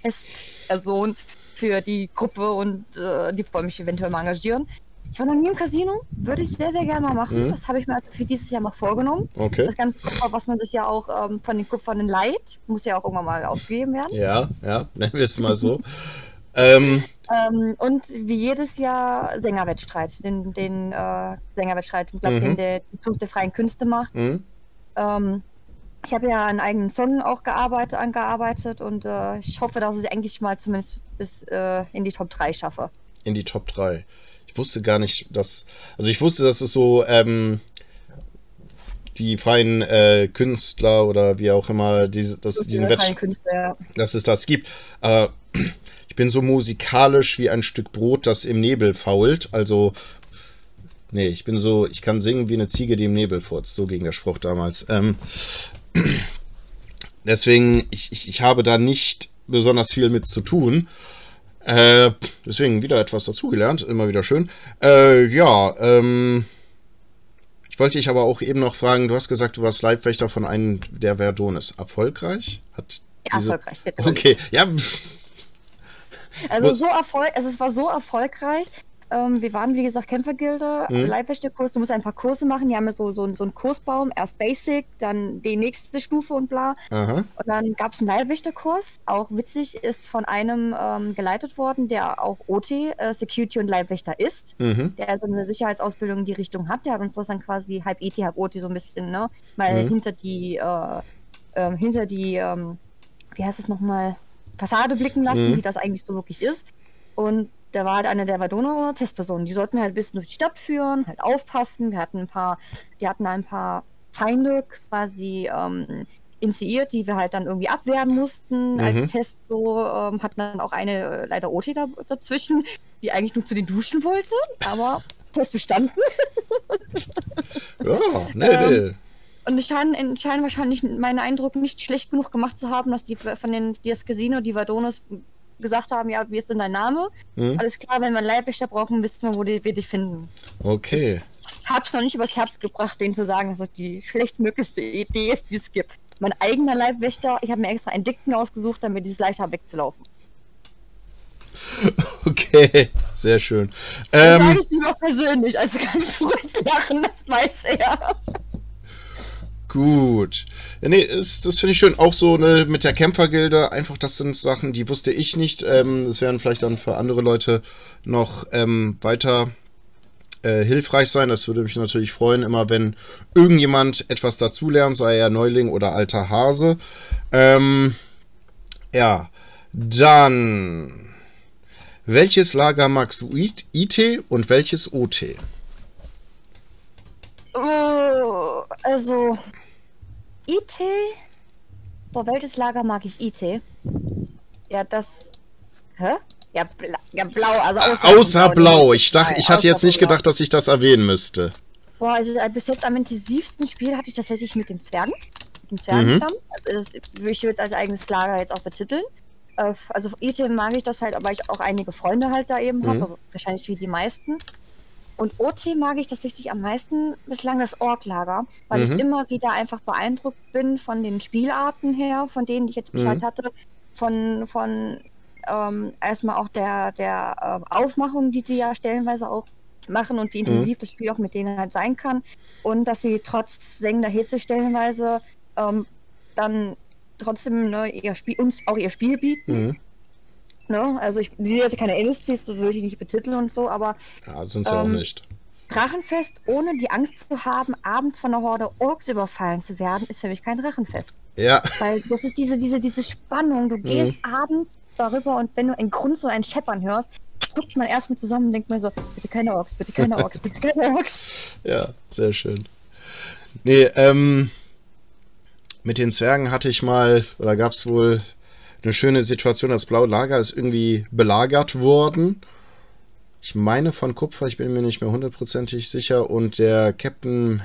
Testperson für die Gruppe und die wollen mich eventuell mal engagieren. Ich war noch nie im Casino, würde ich sehr, sehr gerne mal machen. Das habe ich mir also für dieses Jahr mal vorgenommen. Okay. Das ganze Kupfer, was man sich ja auch von den Kupfernen leiht, muss ja auch irgendwann mal ausgegeben werden. Ja, nennen wir es mal so. Und wie jedes Jahr Sängerwettstreit, den Sängerwettstreit, ich glaube, den der Zug der freien Künste macht. Ich habe ja einen eigenen Song auch angearbeitet und ich hoffe, dass ich es eigentlich mal zumindest bis in die Top 3 schaffe. In die Top 3. Ich wusste gar nicht, dass... Also ich wusste, dass es so die freien Künstler oder wie auch immer, diesen Künstler, dass es das gibt. Ich bin so musikalisch wie ein Stück Brot, das im Nebel fault. Also... Nee, ich kann singen wie eine Ziege, die im Nebel furzt. So ging der Spruch damals. Deswegen, ich habe da nicht besonders viel mit zu tun. Deswegen wieder etwas dazugelernt. Immer wieder schön. Ich wollte dich aber auch eben noch fragen, du hast gesagt, du warst Leibwächter von einem der Verdones. Erfolgreich? Erfolgreich. Okay, ja. Also es war so erfolgreich. Wir waren, wie gesagt, Kämpfergilde, Leibwächterkurs. Du musst einfach Kurse machen. Die haben ja so einen Kursbaum. Erst Basic, dann die nächste Stufe und bla. Aha. Und dann gab es einen Leibwächterkurs. Auch witzig, ist von einem geleitet worden, der auch OT, Security und Leibwächter ist. Der also eine Sicherheitsausbildung in die Richtung hat. Der hat uns das dann quasi halb ET, halb OT so ein bisschen, ne? Mal hinter die, wie heißt es nochmal, Fassade blicken lassen, wie das eigentlich so wirklich ist. Und der war halt einer der Vadona-Testpersonen. Die sollten halt ein bisschen durch die Stadt führen, halt aufpassen. Die hatten ein paar Feinde quasi initiiert, die wir halt dann irgendwie abwehren mussten als Test. So hatten dann auch eine leider OT dazwischen, die eigentlich nur zu den Duschen wollte, aber Test bestanden. Ja, nee. Und die scheinen wahrscheinlich meinen Eindruck nicht schlecht genug gemacht zu haben, dass die von den Casino, die Vadonos gesagt haben, ja, wie ist denn dein Name? Alles klar, wenn wir einen Leibwächter brauchen, wissen wir, wo wir dich finden. Okay. Ich habe es noch nicht übers Herz gebracht, denen zu sagen, dass das die schlechtmöglichste Idee ist, die es gibt. Mein eigener Leibwächter, ich habe mir extra einen dicken ausgesucht, damit es leichter wegzulaufen. Okay, sehr schön. Das sage ich ihm auch persönlich, also ganz ruhig lachen, das weiß er. Gut. Ja, nee, das finde ich schön. Auch so ne, mit der Kämpfergilde, einfach das sind Sachen, die wusste ich nicht. Das werden vielleicht dann für andere Leute noch weiter hilfreich sein. Das würde mich natürlich freuen, immer wenn irgendjemand etwas dazulernt, sei er Neuling oder alter Hase. Ja, dann welches Lager magst du IT und welches OT? Also IT. Boah, welches Lager mag ich IT? Ja, das. Hä? Ja, blau, also außer blau. Ich hatte jetzt nicht gedacht, dass ich das erwähnen müsste. Boah, also bis jetzt am intensivsten Spiel hatte ich tatsächlich mit dem Zwergen. Mit dem Zwergenstamm. Das würde ich jetzt als eigenes Lager jetzt auch betiteln. Also IT mag ich das halt, weil ich auch einige Freunde halt da eben habe. Wahrscheinlich wie die meisten. Und OT mag ich tatsächlich am meisten bislang das Ork-Lager, weil ich immer wieder einfach beeindruckt bin von den Spielarten her, von denen ich jetzt Bescheid hatte, von erstmal auch der Aufmachung, die sie ja stellenweise auch machen und wie intensiv das Spiel auch mit denen halt sein kann und dass sie trotz sengender Hitze stellenweise dann trotzdem uns auch ihr Spiel bieten. Ne? Also ich sehe jetzt keine NSCs, so würde ich nicht betiteln und so, aber ja, sind sie auch nicht. Drachenfest, ohne die Angst zu haben, abends von der Horde Orks überfallen zu werden, ist für mich kein Drachenfest. Ja. Weil das ist diese Spannung, du gehst abends darüber und wenn du einen Grund so ein Scheppern hörst, zuckt man erstmal zusammen und denkt mir so, bitte keine Orks, bitte keine Orks, bitte keine Orks. Ja, sehr schön. Nee, mit den Zwergen hatte ich mal, oder gab es wohl eine schöne Situation, das blaue Lager ist irgendwie belagert worden. Ich meine von Kupfer, ich bin mir nicht mehr hundertprozentig sicher. Und der Captain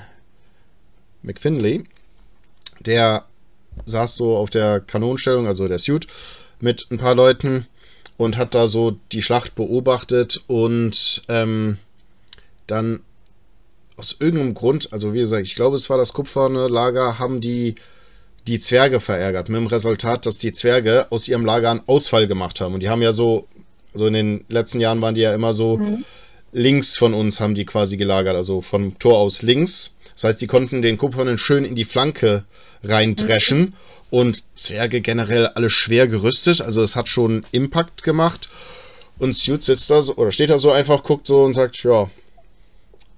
McFinley, der saß so auf der Kanonenstellung, also der Suit, mit ein paar Leuten und hat da so die Schlacht beobachtet und dann aus irgendeinem Grund, also wie gesagt, ich glaube, es war das kupferne Lager, haben die Zwerge verärgert, mit dem Resultat, dass die Zwerge aus ihrem Lager einen Ausfall gemacht haben. Und die haben ja so in den letzten Jahren waren die ja immer so links von uns haben die quasi gelagert, also vom Tor aus links. Das heißt, die konnten den Kupfernen schön in die Flanke reindreschen und Zwerge generell alle schwer gerüstet, also es hat schon Impact gemacht. Und Suit sitzt da so, oder steht da so einfach, guckt so und sagt, ja,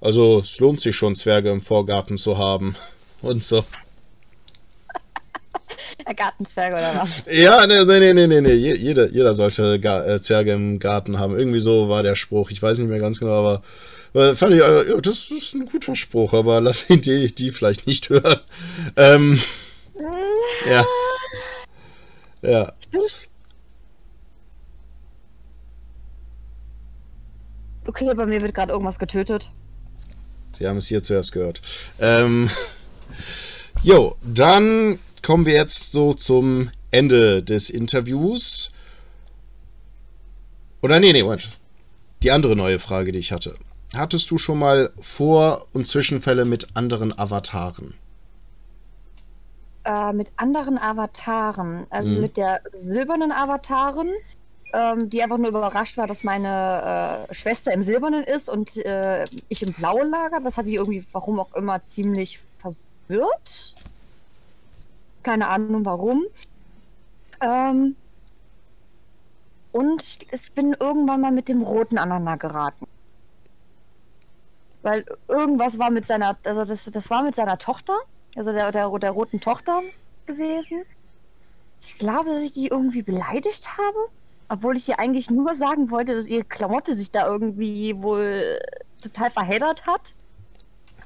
also es lohnt sich schon, Zwerge im Vorgarten zu haben und so. Gartenzwerge oder was? Ja, nee. Jeder sollte Zwerge im Garten haben. Irgendwie so war der Spruch. Ich weiß nicht mehr ganz genau, aber fand ich, ja, das ist ein guter Spruch, aber lass ihn die vielleicht nicht hören. Ja. Ja. Okay, bei mir wird gerade irgendwas getötet. Sie haben es hier zuerst gehört. Jo, dann kommen wir jetzt so zum Ende des Interviews. Oder nee, Moment. Die andere neue Frage, die ich hatte. Hattest du schon mal Vor- und Zwischenfälle mit anderen Avataren? Mit anderen Avataren, also mit der silbernen Avatarin, die einfach nur überrascht war, dass meine Schwester im Silbernen ist und ich im Blauen lager. Das hat sie irgendwie, warum auch immer, ziemlich verwirrt. Keine Ahnung warum. Und ich bin irgendwann mal mit dem Roten aneinander geraten. Weil irgendwas war mit seiner, also das war mit seiner Tochter, also der roten Tochter gewesen. Ich glaube, dass ich die irgendwie beleidigt habe, obwohl ich ihr eigentlich nur sagen wollte, dass ihre Klamotte sich da irgendwie wohl total verheddert hat.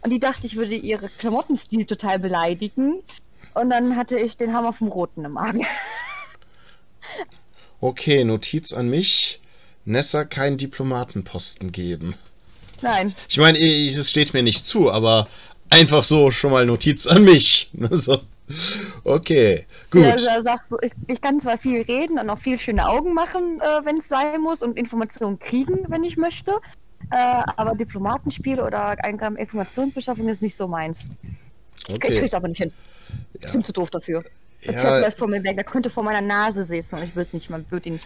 Und die dachte, ich würde ihre Klamottenstil total beleidigen. Und dann hatte ich den Hammer vom Roten im Magen. Okay, Notiz an mich. Nessa keinen Diplomatenposten geben. Nein. Ich meine, es steht mir nicht zu, aber einfach so schon mal Notiz an mich. So. Okay, gut. Ja, also er sagt so, ich kann zwar viel reden und auch viel schöne Augen machen, wenn es sein muss, und Informationen kriegen, wenn ich möchte. Aber Diplomatenspiel oder Informationsbeschaffung ist nicht so meins. Okay. Ich krieg's aber nicht hin. Ich bin zu doof dafür. Der Pferd läuft vor mir weg, der könnte vor meiner Nase sitzen und ich würde ihn nicht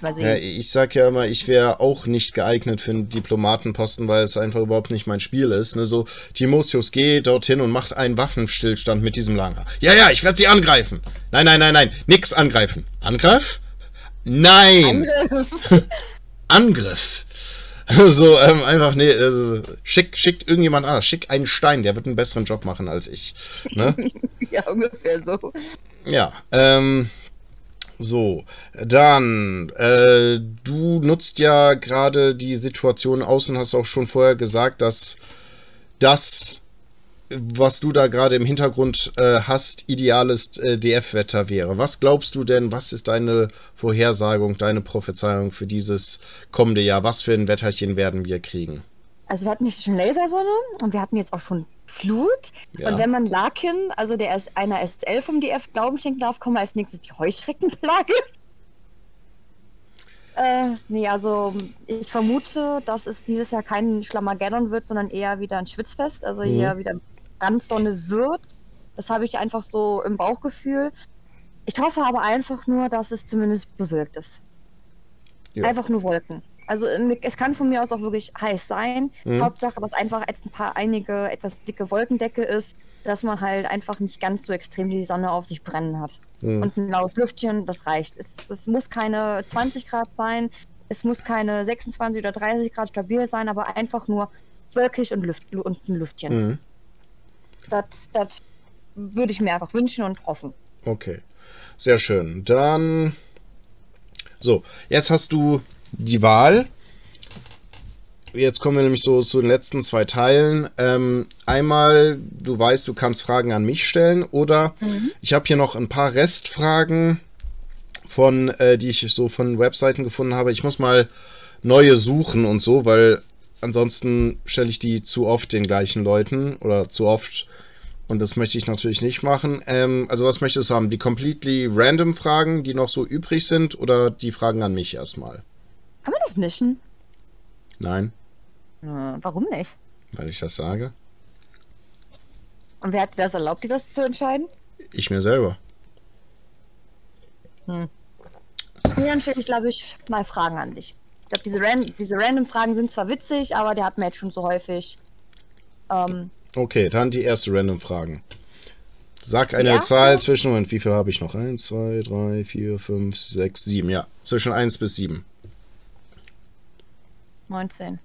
mal sehen. Ja, ich sag ja immer, ich wäre auch nicht geeignet für einen Diplomatenposten, weil es einfach überhaupt nicht mein Spiel ist. Ne? So, Timotheus, geh dorthin und macht einen Waffenstillstand mit diesem Langer. Ja, ich werde sie angreifen. Nein, nix angreifen. Angreif? Nein! Angriff! Angriff! So, einfach, nee, also, schickt irgendjemand an, schick einen Stein, der wird einen besseren Job machen als ich. Ne? Ja, ungefähr so. Ja, so, dann, du nutzt ja gerade die Situation aus und hast auch schon vorher gesagt, dass das, was du da gerade im Hintergrund hast, ideales DF-Wetter wäre. Was glaubst du denn, was ist deine Vorhersagung, deine Prophezeiung für dieses kommende Jahr? Was für ein Wetterchen werden wir kriegen? Also wir hatten jetzt schon Lasersonne und wir hatten jetzt auch schon Flut. Ja. Und wenn man Larkin, also der ist einer SL vom DF, Glauben schenken darf, kommen als nächstes die Heuschreckenplage. Nee, also ich vermute, dass es dieses Jahr kein Schlamageddon wird, sondern eher wieder ein Schwitzfest. Also hier wieder Brandsonne wird. Das habe ich einfach so im Bauchgefühl. Ich hoffe aber einfach nur, dass es zumindest bewölkt ist. Ja. Einfach nur Wolken. Also es kann von mir aus auch wirklich heiß sein. Hauptsache, dass einfach einige etwas dicke Wolkendecke ist, dass man halt einfach nicht ganz so extrem die Sonne auf sich brennen hat. Und ein laues Lüftchen, das reicht. Es muss keine 20 Grad sein, es muss keine 26 oder 30 Grad stabil sein, aber einfach nur wolkig und ein Lüftchen. Das würde ich mir einfach wünschen und hoffen. Okay, sehr schön. Dann, so, jetzt hast du die Wahl. Jetzt kommen wir nämlich so zu den letzten zwei Teilen. Einmal, du weißt, du kannst Fragen an mich stellen, oder ich habe hier noch ein paar Restfragen, die ich so von Webseiten gefunden habe. Ich muss mal neue suchen und so, weil ansonsten stelle ich die zu oft den gleichen Leuten oder zu oft, und das möchte ich natürlich nicht machen. Also was möchtest du haben? Die completely random Fragen, die noch so übrig sind, oder die Fragen an mich erstmal? Kann man das mischen? Nein. Warum nicht? Weil ich das sage. Und wer hat dir das erlaubt, dir das zu entscheiden? Ich mir selber. Dann stelle ich, glaube ich, mal Fragen an dich. Ich glaube, diese random Fragen sind zwar witzig, aber der hat mir jetzt schon so häufig. Okay, dann die erste random Fragen. Sag eine Zahl zwischen, und wie viel habe ich noch? 1, 2, 3, 4, 5, 6, 7. Ja, zwischen 1 bis 7. 19.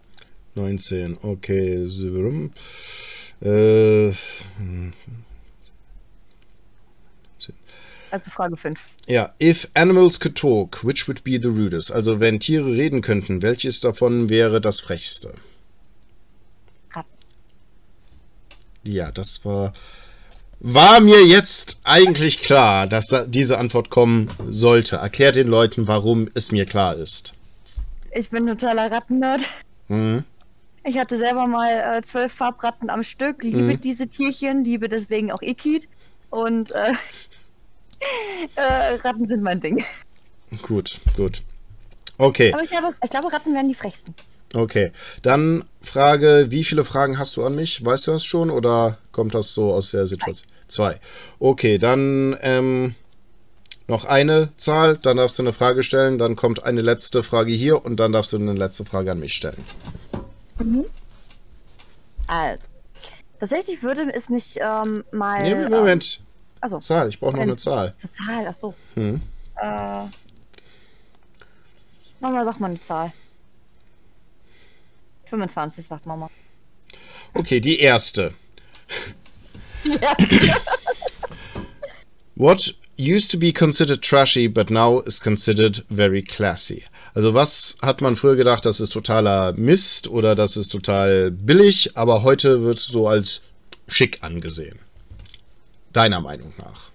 19, okay. Also Frage 5. Ja, if animals could talk, which would be the rudest? Also wenn Tiere reden könnten, welches davon wäre das frechste? Ratten. Ja, das war mir jetzt eigentlich klar, dass diese Antwort kommen sollte. Erklär den Leuten, warum es mir klar ist. Ich bin totaler Rattennerd. Ich hatte selber mal 12 Farbratten am Stück, liebe diese Tierchen, liebe deswegen auch Ikit. Und Ratten sind mein Ding. Gut. Okay. Aber ich glaube, Ratten wären die frechsten. Okay. Dann Frage, wie viele Fragen hast du an mich? Weißt du das schon oder kommt das so aus der Situation? 2. Okay, dann Noch eine Zahl, dann darfst du eine Frage stellen, dann kommt eine letzte Frage hier und dann darfst du eine letzte Frage an mich stellen. Mhm. Also, tatsächlich würde es mich mal... Nee, Moment. Also, Zahl, ich brauche noch eine Zahl. Zahl, achso. Hm. Mama, sag mal eine Zahl. 25, sagt Mama. Okay, die erste. Die erste. What used to be considered trashy, but now is considered very classy. Also was hat man früher gedacht, das ist totaler Mist oder das ist total billig, aber heute wird es so als schick angesehen. Deiner Meinung nach?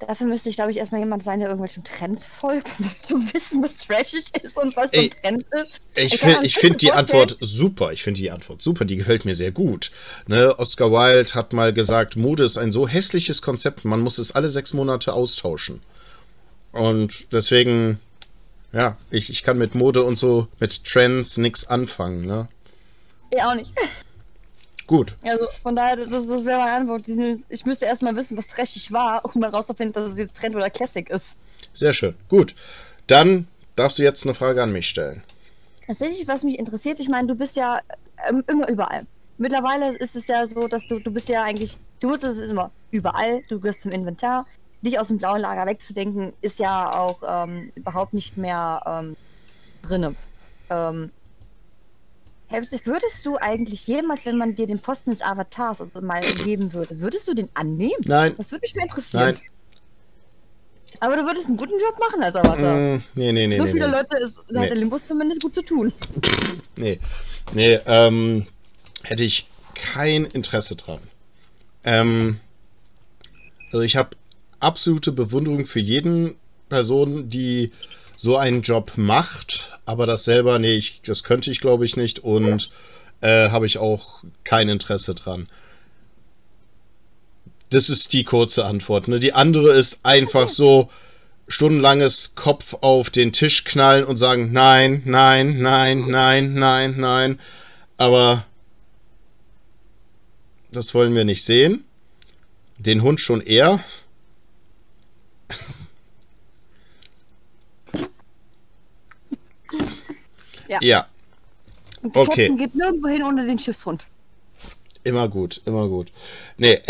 Dafür müsste ich, glaube ich, erstmal jemand sein, der irgendwelchen Trends folgt, um das zu wissen, was trashig ist und was ein Trend ist. Ich finde die Antwort super. Ich finde die Antwort super. Die gefällt mir sehr gut. Ne? Oscar Wilde hat mal gesagt, Mode ist ein so hässliches Konzept, man muss es alle 6 Monate austauschen. Und deswegen, ja, ich kann mit Mode und so, mit Trends nichts anfangen. Ne? Ja, auch nicht. Gut. Also von daher, das wäre meine Antwort. Ich müsste erstmal wissen, was trashig war, um herauszufinden, dass es jetzt Trend oder Classic ist. Sehr schön. Gut. Dann darfst du jetzt eine Frage an mich stellen. Tatsächlich, was mich interessiert, ich meine, du bist ja immer überall. Mittlerweile ist es ja so, dass du bist ja eigentlich, du wusstest es immer überall, du gehörst zum Inventar. Dich aus dem blauen Lager wegzudenken, ist ja auch überhaupt nicht mehr drinne. Würdest du eigentlich jemals, wenn man dir den Posten des Avatars also mal geben würde, würdest du den annehmen? Nein. Das würde mich mal interessieren. Nein. Aber du würdest einen guten Job machen als Avatar. Nee. So viele Leute hat der Limbus zumindest gut zu tun. Nee, hätte ich kein Interesse dran. Also ich habe absolute Bewunderung für jeden Person, die so einen Job macht, aber das selber, das könnte ich glaube ich nicht und habe ich auch kein Interesse dran. Das ist die kurze Antwort. Ne? Die andere ist einfach so stundenlanges Kopf auf den Tisch knallen und sagen, nein. Aber das wollen wir nicht sehen. Den Hund schon eher. Ja. Und der Captain geht nirgendwo hin ohne den Schiffshund. Immer gut. Nee,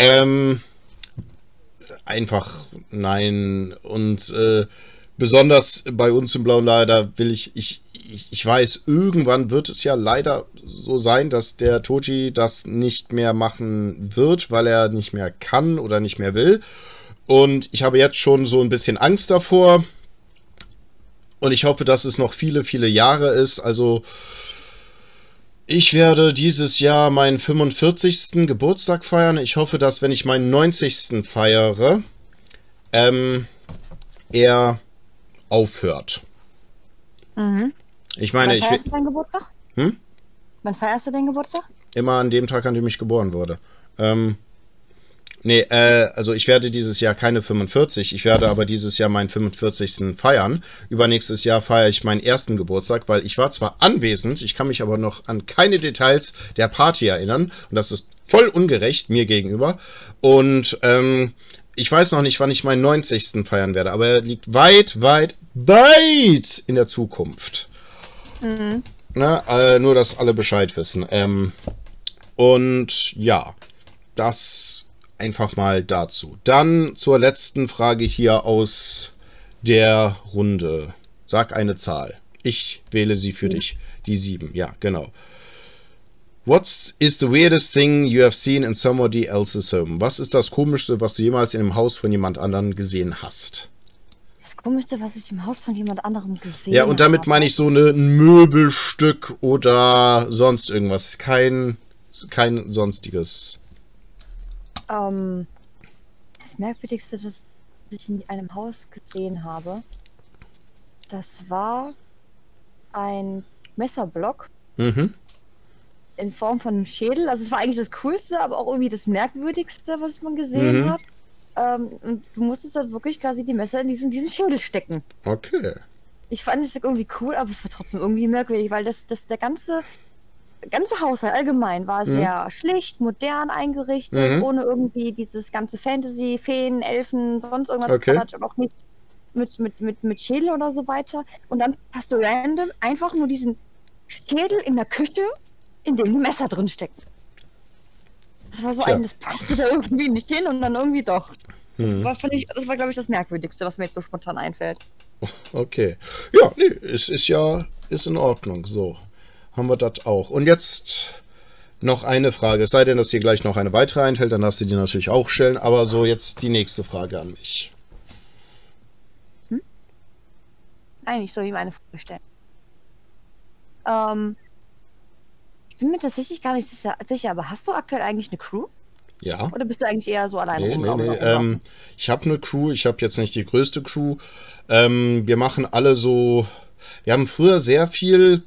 einfach nein. Und besonders bei uns im Blauen Lager will ich weiß, irgendwann wird es ja leider so sein, dass der Toji das nicht mehr machen wird, weil er nicht mehr kann oder nicht mehr will. Und ich habe jetzt schon so ein bisschen Angst davor. Und ich hoffe, dass es noch viele, viele Jahre ist. Also ich werde dieses Jahr meinen 45. Geburtstag feiern. Ich hoffe, dass wenn ich meinen 90. feiere, er aufhört. Mhm. Ich meine, Wann feierst du deinen Geburtstag? Hm? Wann feierst du deinen Geburtstag? Immer an dem Tag, an dem ich geboren wurde. Also ich werde dieses Jahr keine 45, ich werde aber dieses Jahr meinen 45. feiern. Übernächstes Jahr feiere ich meinen ersten Geburtstag, weil ich war zwar anwesend, ich kann mich aber noch an keine Details der Party erinnern und das ist voll ungerecht mir gegenüber. Und ich weiß noch nicht, wann ich meinen 90. feiern werde, aber er liegt weit in der Zukunft. Mhm. Na, nur, dass alle Bescheid wissen. Und ja, das einfach mal dazu. Dann zur letzten Frage hier aus der Runde. Sag eine Zahl. Ich wähle sie für dich. Die 7. Ja, genau. What is the weirdest thing you have seen in somebody else's home? Was ist das Komischste, was du jemals in einem Haus von jemand anderem gesehen hast? Das Komischste, was ich im Haus von jemand anderem gesehen habe. Ja, und damit meine ich so ein Möbelstück oder sonst irgendwas. Kein sonstiges. Das Merkwürdigste, das ich in einem Haus gesehen habe, das war ein Messerblock in Form von einem Schädel. Also es war eigentlich das Coolste, aber auch irgendwie das Merkwürdigste, was man gesehen hat. Und du musstest dann wirklich quasi die Messer in diesen Schädel stecken. Okay. Ich fand es irgendwie cool, aber es war trotzdem irgendwie merkwürdig, weil der ganze ganze Haushalt allgemein war sehr schlicht, modern eingerichtet, ohne irgendwie dieses ganze Fantasy, Feen, Elfen, sonst irgendwas Quatsch und auch nichts mit Schädel oder so weiter. Und dann hast du random einfach nur diesen Schädel in der Küche, in dem die Messer drin stecken. Das war so das passte da irgendwie nicht hin und dann irgendwie doch. Das war, glaube ich, das Merkwürdigste, was mir jetzt so spontan einfällt. Okay. Ja, nee, ist in Ordnung. So, haben wir das auch. Und jetzt noch eine Frage. Es sei denn, dass dir gleich noch eine weitere einfällt, dann darfst du die natürlich auch stellen. Aber so, jetzt die nächste Frage an mich. Nein, ich soll ihm eine Frage stellen. Ich bin mir tatsächlich gar nicht sicher, aber hast du aktuell eigentlich eine Crew? Ja. Oder bist du eigentlich eher so alleine? Nee. Ich habe eine Crew, ich habe jetzt nicht die größte Crew. Wir machen alle so... Wir haben früher sehr viel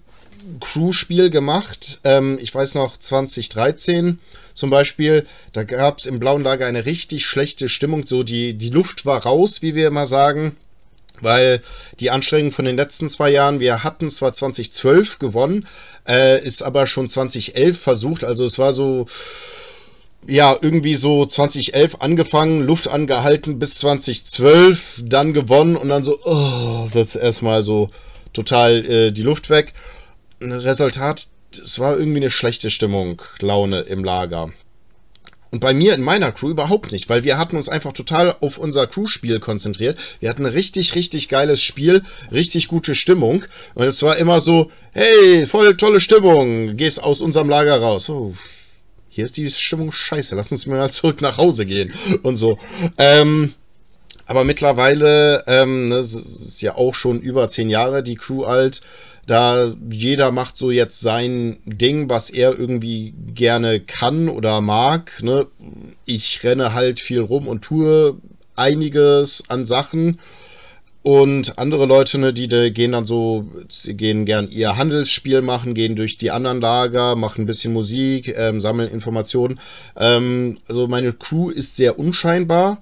Crew-Spiel gemacht. Ich weiß noch, 2013 zum Beispiel, da gab es im Blauen Lager eine richtig schlechte Stimmung. So die Luft war raus, wie wir immer sagen. Weil die Anstrengung von den letzten 2 Jahren, wir hatten zwar 2012 gewonnen, ist aber schon 2011 versucht. Also es war so, ja, irgendwie so 2011 angefangen, Luft angehalten bis 2012, dann gewonnen und dann so, wird erstmal so total die Luft weg. Resultat, es war irgendwie eine schlechte Stimmung, Laune im Lager. Und bei mir in meiner Crew überhaupt nicht, weil wir hatten uns einfach total auf unser Crew-Spiel konzentriert. Wir hatten ein richtig, richtig geiles Spiel, richtig gute Stimmung. Und es war immer so, hey, voll tolle Stimmung, gehst aus unserem Lager raus. Oh, hier ist die Stimmung scheiße, lass uns mal zurück nach Hause gehen und so. Aber mittlerweile, das ist ja auch schon über 10 Jahre die Crew alt, da jeder macht so jetzt sein Ding, was er irgendwie gerne kann oder mag. Ne? Ich renne halt viel rum und tue einiges an Sachen. Und andere Leute, ne, die gehen dann so, sie gehen gern ihr Handelsspiel machen, gehen durch die anderen Lager, machen ein bisschen Musik, sammeln Informationen. Also meine Crew ist sehr unscheinbar.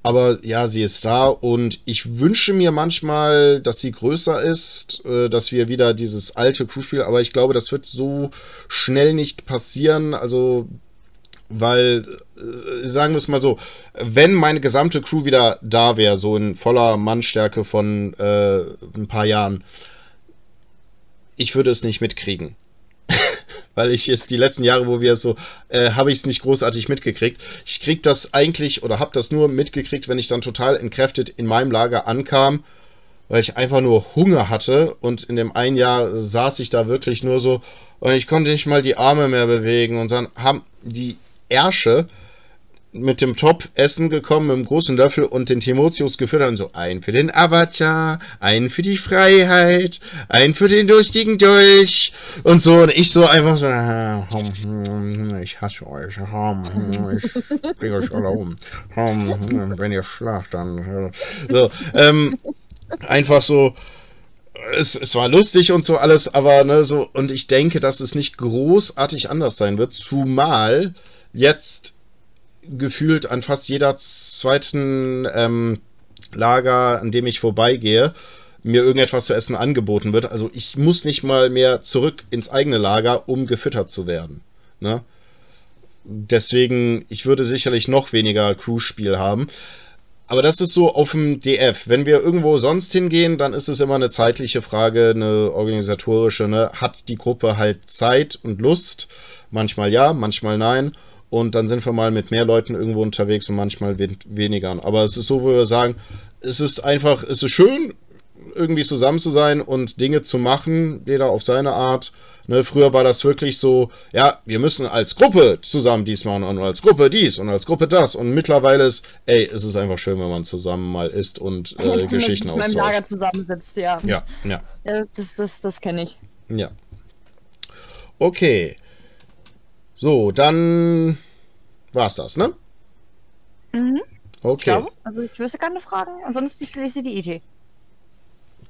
Aber ja, sie ist da und ich wünsche mir manchmal, dass sie größer ist, dass wir wieder dieses alte Crewspiel, aber ich glaube, das wird so schnell nicht passieren, also, weil, sagen wir es mal so, wenn meine gesamte Crew wieder da wäre, so in voller Mannstärke von ein paar Jahren, ich würde es nicht mitkriegen. Weil ich es die letzten Jahre, wo wir so, habe ich es nicht großartig mitgekriegt. Ich krieg das eigentlich oder habe das nur mitgekriegt, wenn ich dann total entkräftet in meinem Lager ankam, weil ich einfach nur Hunger hatte und in dem einen Jahr saß ich da wirklich nur so und ich konnte nicht mal die Arme mehr bewegen und dann haben die Ärsche mit dem Topf Essen gekommen, mit dem großen Löffel und den Timotheus gefüttert und so, ein für den Avatar, ein für die Freiheit, ein für den durstigen Dolch und so und ich so einfach so, ich hasse euch, ich bringe euch alle um, wenn ihr schlaft, dann so, einfach so, es war lustig und so alles, aber ne, so, und ich denke, dass es nicht großartig anders sein wird, zumal jetzt gefühlt an fast jeder zweiten Lager, an dem ich vorbeigehe, mir irgendetwas zu essen angeboten wird. Also ich muss nicht mal mehr zurück ins eigene Lager, um gefüttert zu werden. Ne? Deswegen, ich würde sicherlich noch weniger Crew-Spiel haben. Aber das ist so auf dem DF. Wenn wir irgendwo sonst hingehen, dann ist es immer eine zeitliche Frage, eine organisatorische. Ne? Hat die Gruppe halt Zeit und Lust? Manchmal ja, manchmal nein. Und dann sind wir mal mit mehr Leuten irgendwo unterwegs und manchmal weniger. Aber es ist so, wo wir sagen, es ist schön, irgendwie zusammen zu sein und Dinge zu machen, jeder auf seine Art. Ne, früher war das wirklich so, ja, wir müssen als Gruppe zusammen dies machen und als Gruppe dies und als Gruppe das. Und mittlerweile ist, es ist einfach schön, wenn man zusammen mal isst und Geschichten austauscht. Wenn man im Lager zusammensitzt, ja. Ja. Das kenne ich. Ja. Okay. So, dann war's das, ne? Mhm. Okay. Ich glaube, also ich wüsste keine Fragen, ansonsten stelle ich sie die IT.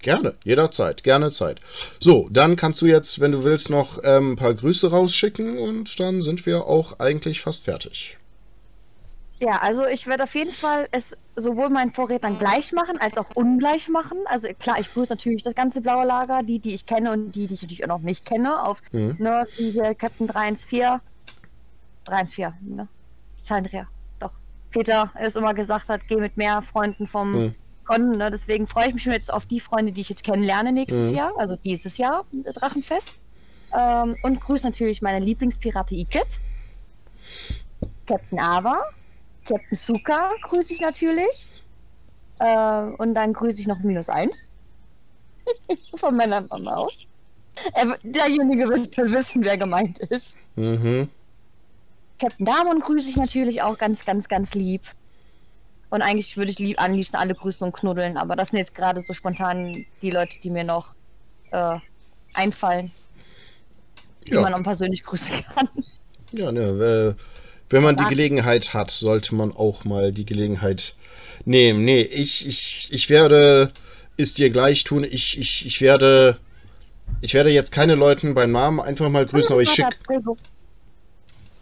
Gerne, jederzeit, gerne Zeit. So, dann kannst du jetzt, wenn du willst, noch ein paar Grüße rausschicken und dann sind wir auch eigentlich fast fertig. Ja, also ich werde auf jeden Fall es sowohl meinen Vorrednern gleich machen, als auch ungleich machen. Also klar, ich grüße natürlich das ganze blaue Lager, die ich kenne und die ich natürlich auch noch nicht kenne, auf ne, wie hier Captain 314. 314, ne? Zahlendreher, doch. Peter es immer gesagt hat, geh mit mehr Freunden vom Con, ne? Deswegen freue ich mich schon jetzt auf die Freunde, die ich jetzt kennenlerne nächstes Jahr, also dieses Jahr, Drachenfest. Und grüße natürlich meine Lieblingspirate Iket, Captain Ava, Captain Suka grüße ich natürlich. Und dann grüße ich noch -1 von meiner Mama aus. Derjenige wird schon wissen, wer gemeint ist. Captain Damon grüße ich natürlich auch ganz, ganz, ganz lieb. Und eigentlich würde ich am liebsten alle grüßen und knuddeln, aber das sind jetzt gerade so spontan die Leute, die mir noch einfallen, die man noch persönlich grüßen kann. Ja, ne, wenn man die Gelegenheit hat, sollte man auch mal die Gelegenheit nehmen. Nee, ich werde es dir gleich tun. Ich werde jetzt keine Leuten beim Namen einfach mal grüßen, aber ich schicke...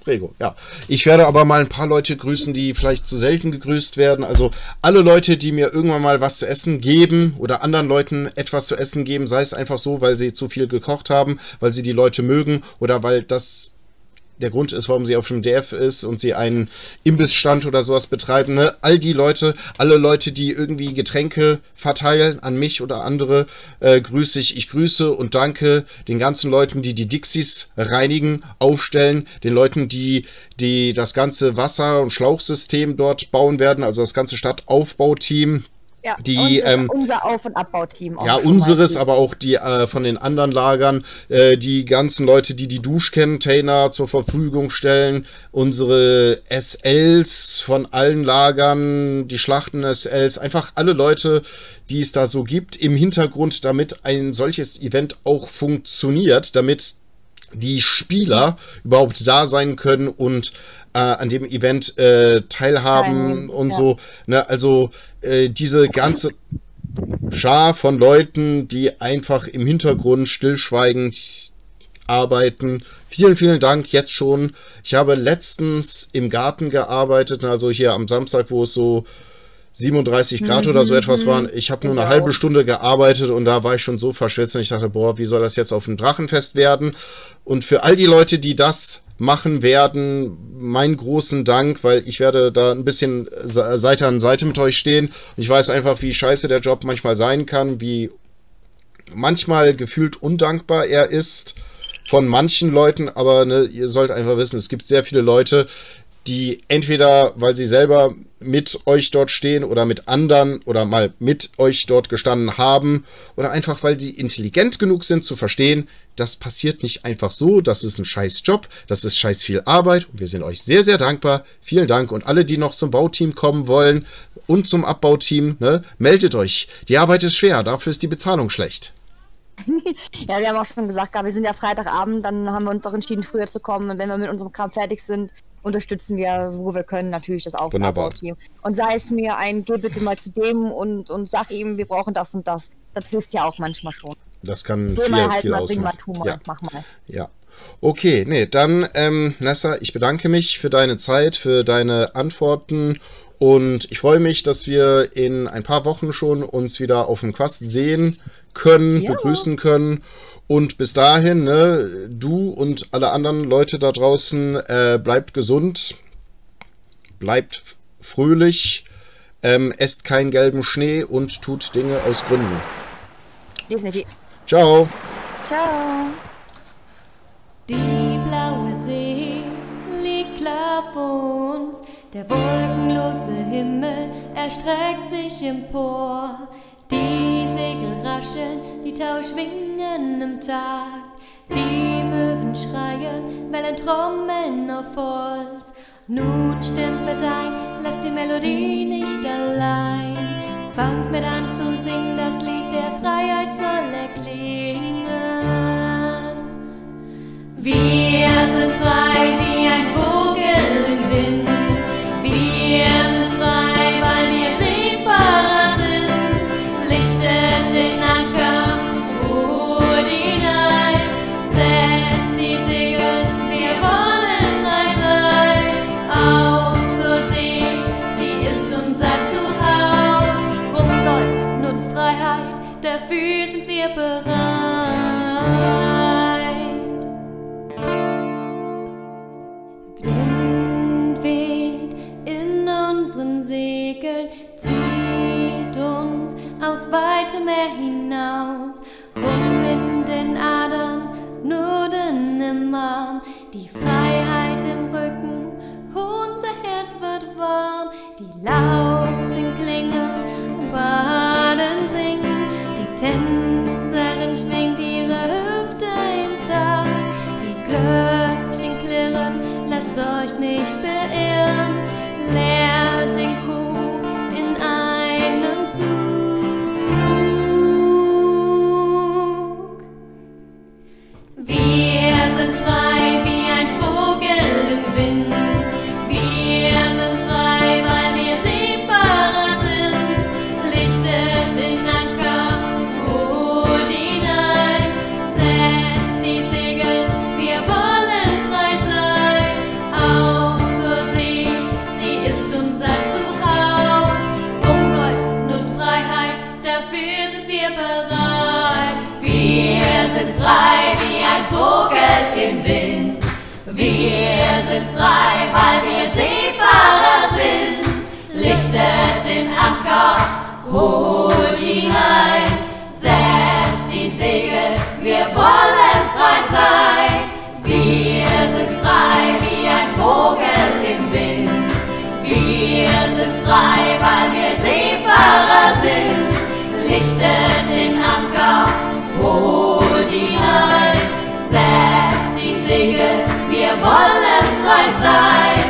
Rego, ja. Ich werde aber mal ein paar Leute grüßen, die vielleicht zu selten gegrüßt werden. Also alle Leute, die mir irgendwann mal was zu essen geben oder anderen Leuten etwas zu essen geben, sei es einfach so, weil sie zu viel gekocht haben, weil sie die Leute mögen oder weil das der Grund ist, warum sie auf dem DF ist und sie einen Imbissstand oder sowas betreiben. Ne? All die Leute, alle Leute, die irgendwie Getränke verteilen an mich oder andere, grüße ich. Ich grüße und danke den ganzen Leuten, die die Dixies reinigen, aufstellen, den Leuten, die das ganze Wasser- und Schlauchsystem dort bauen werden, also das ganze Stadtaufbauteam. Ja, die, und unser Auf- und Abbauteam. Ja, unseres, aber auch die von den anderen Lagern, die ganzen Leute, die Duschcontainer zur Verfügung stellen, unsere SLs von allen Lagern, die Schlachten-SLs, einfach alle Leute, die es da so gibt im Hintergrund, damit ein solches Event auch funktioniert, damit die Spieler überhaupt da sein können und an dem Event teilhaben und so. Ne? Also diese ganze Schar von Leuten, die einfach im Hintergrund stillschweigend arbeiten. Vielen, vielen Dank jetzt schon. Ich habe letztens im Garten gearbeitet, also hier am Samstag, wo es so 37 Grad oder so etwas waren. Ich habe nur eine halbe Stunde gearbeitet und da war ich schon so verschwitzt und ich dachte, boah, wie soll das jetzt auf dem Drachenfest werden? Und für all die Leute, die das machen werden, meinen großen Dank, weil ich werde da ein bisschen Seite an Seite mit euch stehen. Und ich weiß einfach, wie scheiße der Job manchmal sein kann, wie manchmal gefühlt undankbar er ist von manchen Leuten, aber ne, ihr sollt einfach wissen, es gibt sehr viele Leute, die entweder, weil sie selber mit euch dort stehen oder mit anderen oder mal mit euch dort gestanden haben oder einfach, weil die intelligent genug sind zu verstehen, das passiert nicht einfach so, das ist ein scheiß Job, das ist scheiß viel Arbeit und wir sind euch sehr, sehr dankbar. Vielen Dank und alle, die noch zum Bauteam kommen wollen und zum Abbauteam, ne, meldet euch. Die Arbeit ist schwer, dafür ist die Bezahlung schlecht. Ja, wir haben auch schon gesagt, wir sind ja Freitagabend, dann haben wir uns doch entschieden, früher zu kommen und wenn wir mit unserem Kram fertig sind, unterstützen wir, wo wir können, natürlich das Auf- und Abbauteam. Und sei es mir ein, geh bitte mal zu dem und sag ihm, wir brauchen das und das. Das hilft ja auch manchmal schon. Das kann viel ausmachen. Mach mal. Ja. Okay, nee, dann, Nessa, ich bedanke mich für deine Zeit, für deine Antworten und ich freue mich, dass wir in ein paar Wochen schon uns wieder auf dem Quast sehen können, begrüßen können. Und bis dahin, ne, du und alle anderen Leute da draußen, bleibt gesund, bleibt fröhlich, esst keinen gelben Schnee und tut Dinge aus Gründen. Definitiv. Ciao. Ciao. Die blaue See liegt klar vor uns, der wolkenlose Himmel erstreckt sich empor. Die Segel rascheln, die Tau schwingen im Takt, die Möwen schreien, Wellen trommeln auf Holz. Nun stimmt mit ein, lasst die Melodie nicht allein. Fangt mit an zu singen, das Lied der Freiheit soll erklingen. Wir sind frei wie ein Vogel im Wind. Wir sind frei, weil wir Seefahrer sind. Lichtet den Anker, ruht ihn ein. Setzt die Segel, wir wollen frei sein. Auf zur See, sie ist unser Zuhause. sind frei wie ein Vogel im Wind. Wir sind frei, weil wir Seefahrer sind. Lichtet den Anker, holt ihn ein, setzt die Segel, wir wollen frei sein. Wir sind frei wie ein Vogel im Wind. Wir sind frei, weil wir Seefahrer sind. Lichtet den Anker, holt ihn ein, setzt die Segel, wir wollen frei sein.